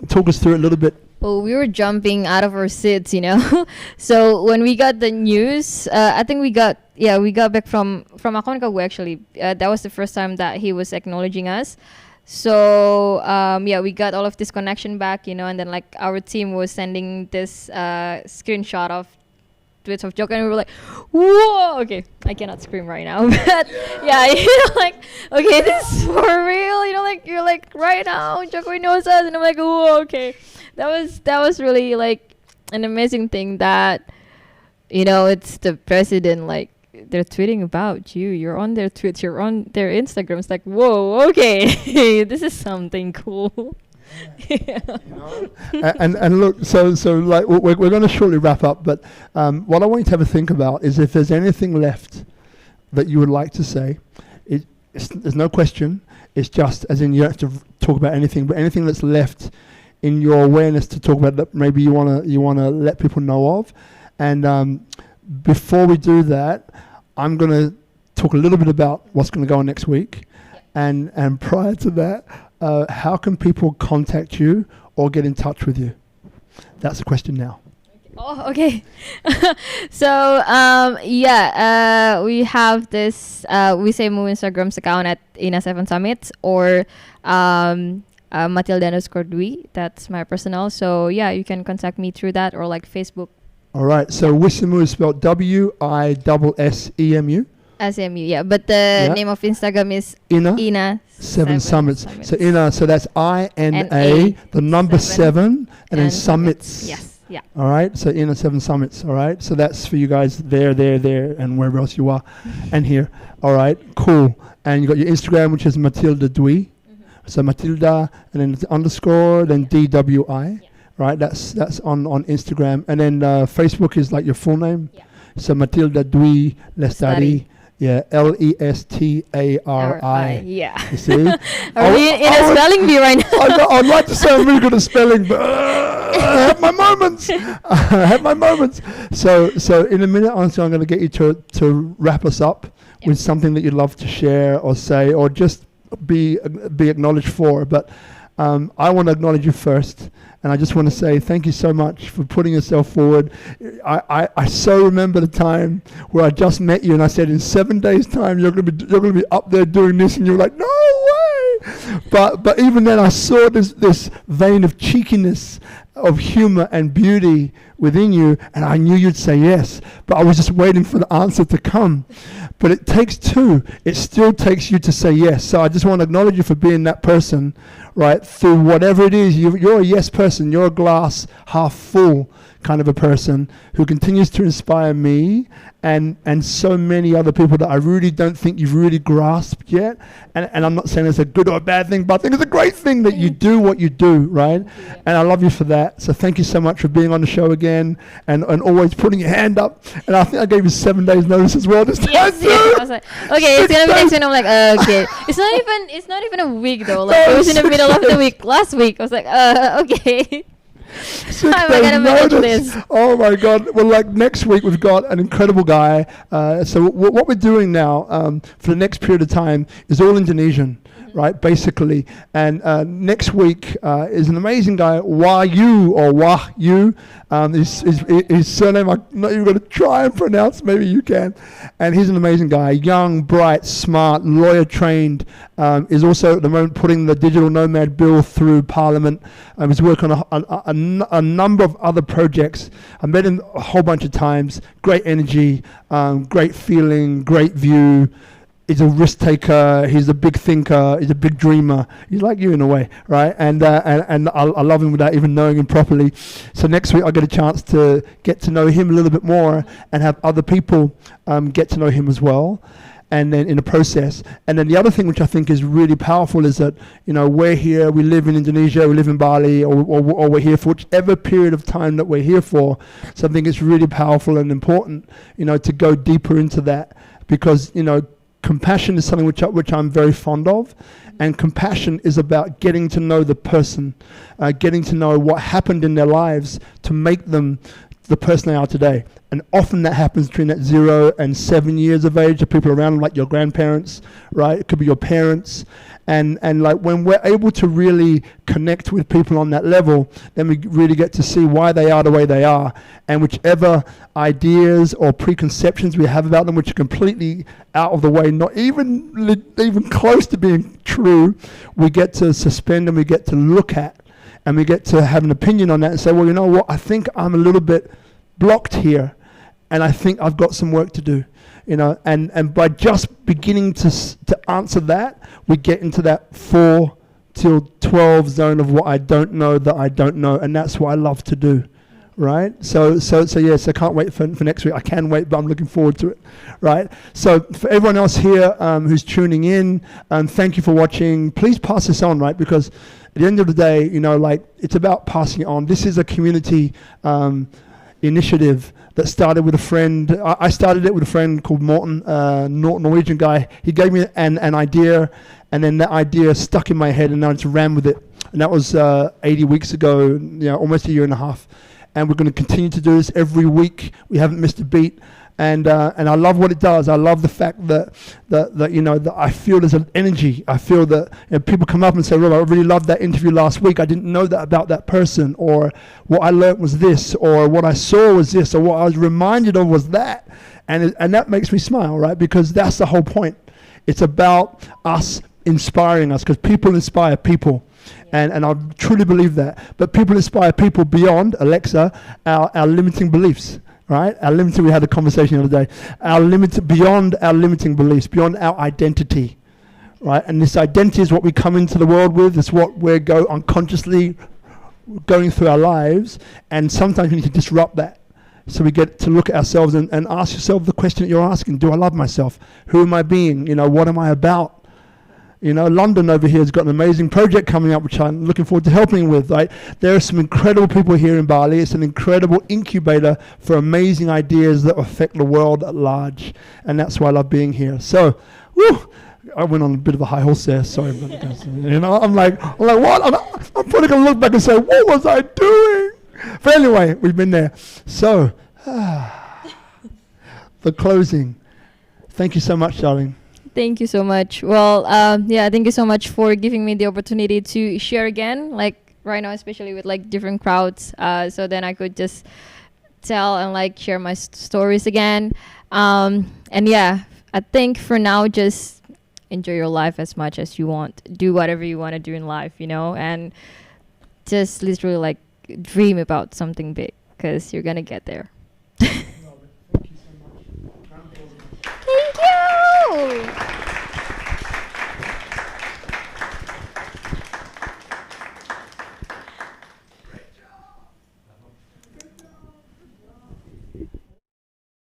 talk us through it a little bit. Well, we were jumping out of our seats, you know. So when we got the news, I think we got back from Aconcagua actually. That was the first time that he was acknowledging us. So we got all of this connection back, you know, and then like our team was sending this screenshot of tweets of Joko, and we were like, whoa, okay, I cannot scream right now, but yeah, you know, like, okay, this is for real, you know, like, you're like, right now, Joko knows us, and I'm like, whoa, okay. That was really like an amazing thing that, you know, it's the president, like, they're tweeting about you, you're on their tweets, you're on their Instagram. It's like, whoa, okay, this is something cool. Yeah. You know? and look, so like we're going to shortly wrap up, but what I want you to have a think about is if there's anything left that you would like to say. There's no question. It's just, as in, you don't have to talk about anything, but anything that's left in your awareness to talk about that maybe you wanna let people know of. And before we do that, I'm going to talk a little bit about what's going to go on next week. And prior to that, how can people contact you or get in touch with you? That's the question now. Oh, okay. So, we have this WISSEMU Instagram account at Ina7Summits or Mathilda_Dwi. That's my personal. So, yeah, you can contact me through that or like Facebook. All right. So, WISSEMU is spelled WISSEMU. SMU, yeah. But the name of Instagram is Ina 7Summits. So, Ina, so that's INA, the number 7, and then summits. Yes. Yeah. All right. So Ina 7Summits. All right. So that's for you guys there, and wherever else you are, and here. All right. Cool. And you got your Instagram, which is Mathilda Dwi. So Mathilda, and then the underscore, then DWI. Yeah. Right. That's on Instagram, and then Facebook is like your full name. Yeah. So Mathilda Dwi Lestari. Yeah, Lestari. Yeah. You see? Are we in a spelling bee right now? I'd like to say I'm really good at spelling, but I have my moments. I have my moments. So in a minute, honestly, I'm going to get you to wrap us up with something that you'd love to share or say or just be acknowledged for. But I want to acknowledge you first. And I just want to say thank you so much for putting yourself forward. I so remember the time where I just met you and I said, in 7 days' time you're going to be up there doing this, and you were like, no way. But even then I saw this vein of cheekiness, of humor and beauty within you, and I knew you'd say yes. But I was just waiting for the answer to come. But it takes two. It still takes you to say yes. So I just want to acknowledge you for being that person, right? Through whatever it is, you're a yes person. You're a glass half full kind of a person who continues to inspire me and so many other people that I really don't think you've really grasped yet. And I'm not saying it's a good or a bad thing, but I think it's a great thing that you do what you do, right? And I love you for that. So thank you so much for being on the show again and always putting your hand up. And I think I gave you 7 days notice as well this time. Yes. I was like, okay, it's gonna be next week. I'm like, okay. It's not even a week though. Like it was in the middle of the week last week. I was like, okay. 6 How am I days gonna manage notice. this? Oh my God! Well, like next week we've got an incredible guy. So what we're doing now for the next period of time is all Indonesian. right? Basically. And next week is an amazing guy, Wahyu. His surname I'm not even going to try and pronounce. Maybe you can. And he's an amazing guy, young, bright, smart, lawyer trained. Is also at the moment putting the digital nomad bill through Parliament. He's working on a number of other projects. I met him a whole bunch of times. Great energy, great feeling, great view. He's a risk taker. He's a big thinker. He's a big dreamer. He's like you in a way, right? And I love him without even knowing him properly. So next week I get a chance to get to know him a little bit more and have other people get to know him as well. And then in the process. And then the other thing which I think is really powerful is that, we're here, we live in Indonesia, we live in Bali, or we're here for whichever period of time that we're here for. So I think it's really powerful and important, to go deeper into that because, compassion is something which I'm very fond of. And compassion is about getting to know the person, getting to know what happened in their lives to make them the person they are today. And often that happens between that 0 and 7 years of age. The people around them, like your grandparents, right? It could be your parents. And like when we're able to really connect with people on that level, then we really get to see why they are the way they are. And whichever ideas or preconceptions we have about them, which are completely out of the way, not even close to being true, we get to suspend and we get to look at. And we get to have an opinion on that and say, well, you know what? I think I'm a little bit blocked here. And I think I've got some work to do, and by just beginning to answer that, we get into that 4 till 12 zone of what I don't know that I don't know. And that's what I love to do. Right. So yes, I can't wait for next week. I can wait, but I'm looking forward to it. Right. So for everyone else here who's tuning in, thank you for watching. Please pass this on, right? Because at the end of the day, it's about passing it on. This is a community initiative that started with a friend. I started it with a friend called Morten, Norwegian guy. He gave me an idea, and then that idea stuck in my head, and I just ran with it. And that was 80 weeks ago, almost a year and a half. And we're going to continue to do this every week. We haven't missed a beat. And I love what it does. I love the fact that that I feel there's an energy. I feel that people come up and say, "Rob, I really loved that interview last week. I didn't know that about that person, or what I learnt was this, or what I saw was this, or what I was reminded of was that," and that makes me smile, right? Because that's the whole point. It's about us inspiring us, because people inspire people. And I truly believe that. But people inspire people beyond, Alexa, our limiting beliefs. Right? We had a conversation the other day. Beyond our limiting beliefs, beyond our identity. Right? And this identity is what we come into the world with. It's what we go unconsciously going through our lives. And sometimes we need to disrupt that. So we get to look at ourselves and ask yourself the question that you're asking. Do I love myself? Who am I being? What am I about? London over here has got an amazing project coming up, which I'm looking forward to helping with, right? There are some incredible people here in Bali. It's an incredible incubator for amazing ideas that affect the world at large. And that's why I love being here. So, I went on a bit of a high horse there. Sorry. I'm like, what? I'm probably going to look back and say, what was I doing? But anyway, we've been there. So, the closing. Thank you so much, darling. Thank you so much. Well, thank you so much for giving me the opportunity to share again, like right now, especially with like different crowds. So then I could just tell and like share my stories again. I think for now, just enjoy your life as much as you want. Do whatever you want to do in life, and just literally like dream about something big, because you're gonna get there. Thank you so much. Thank you.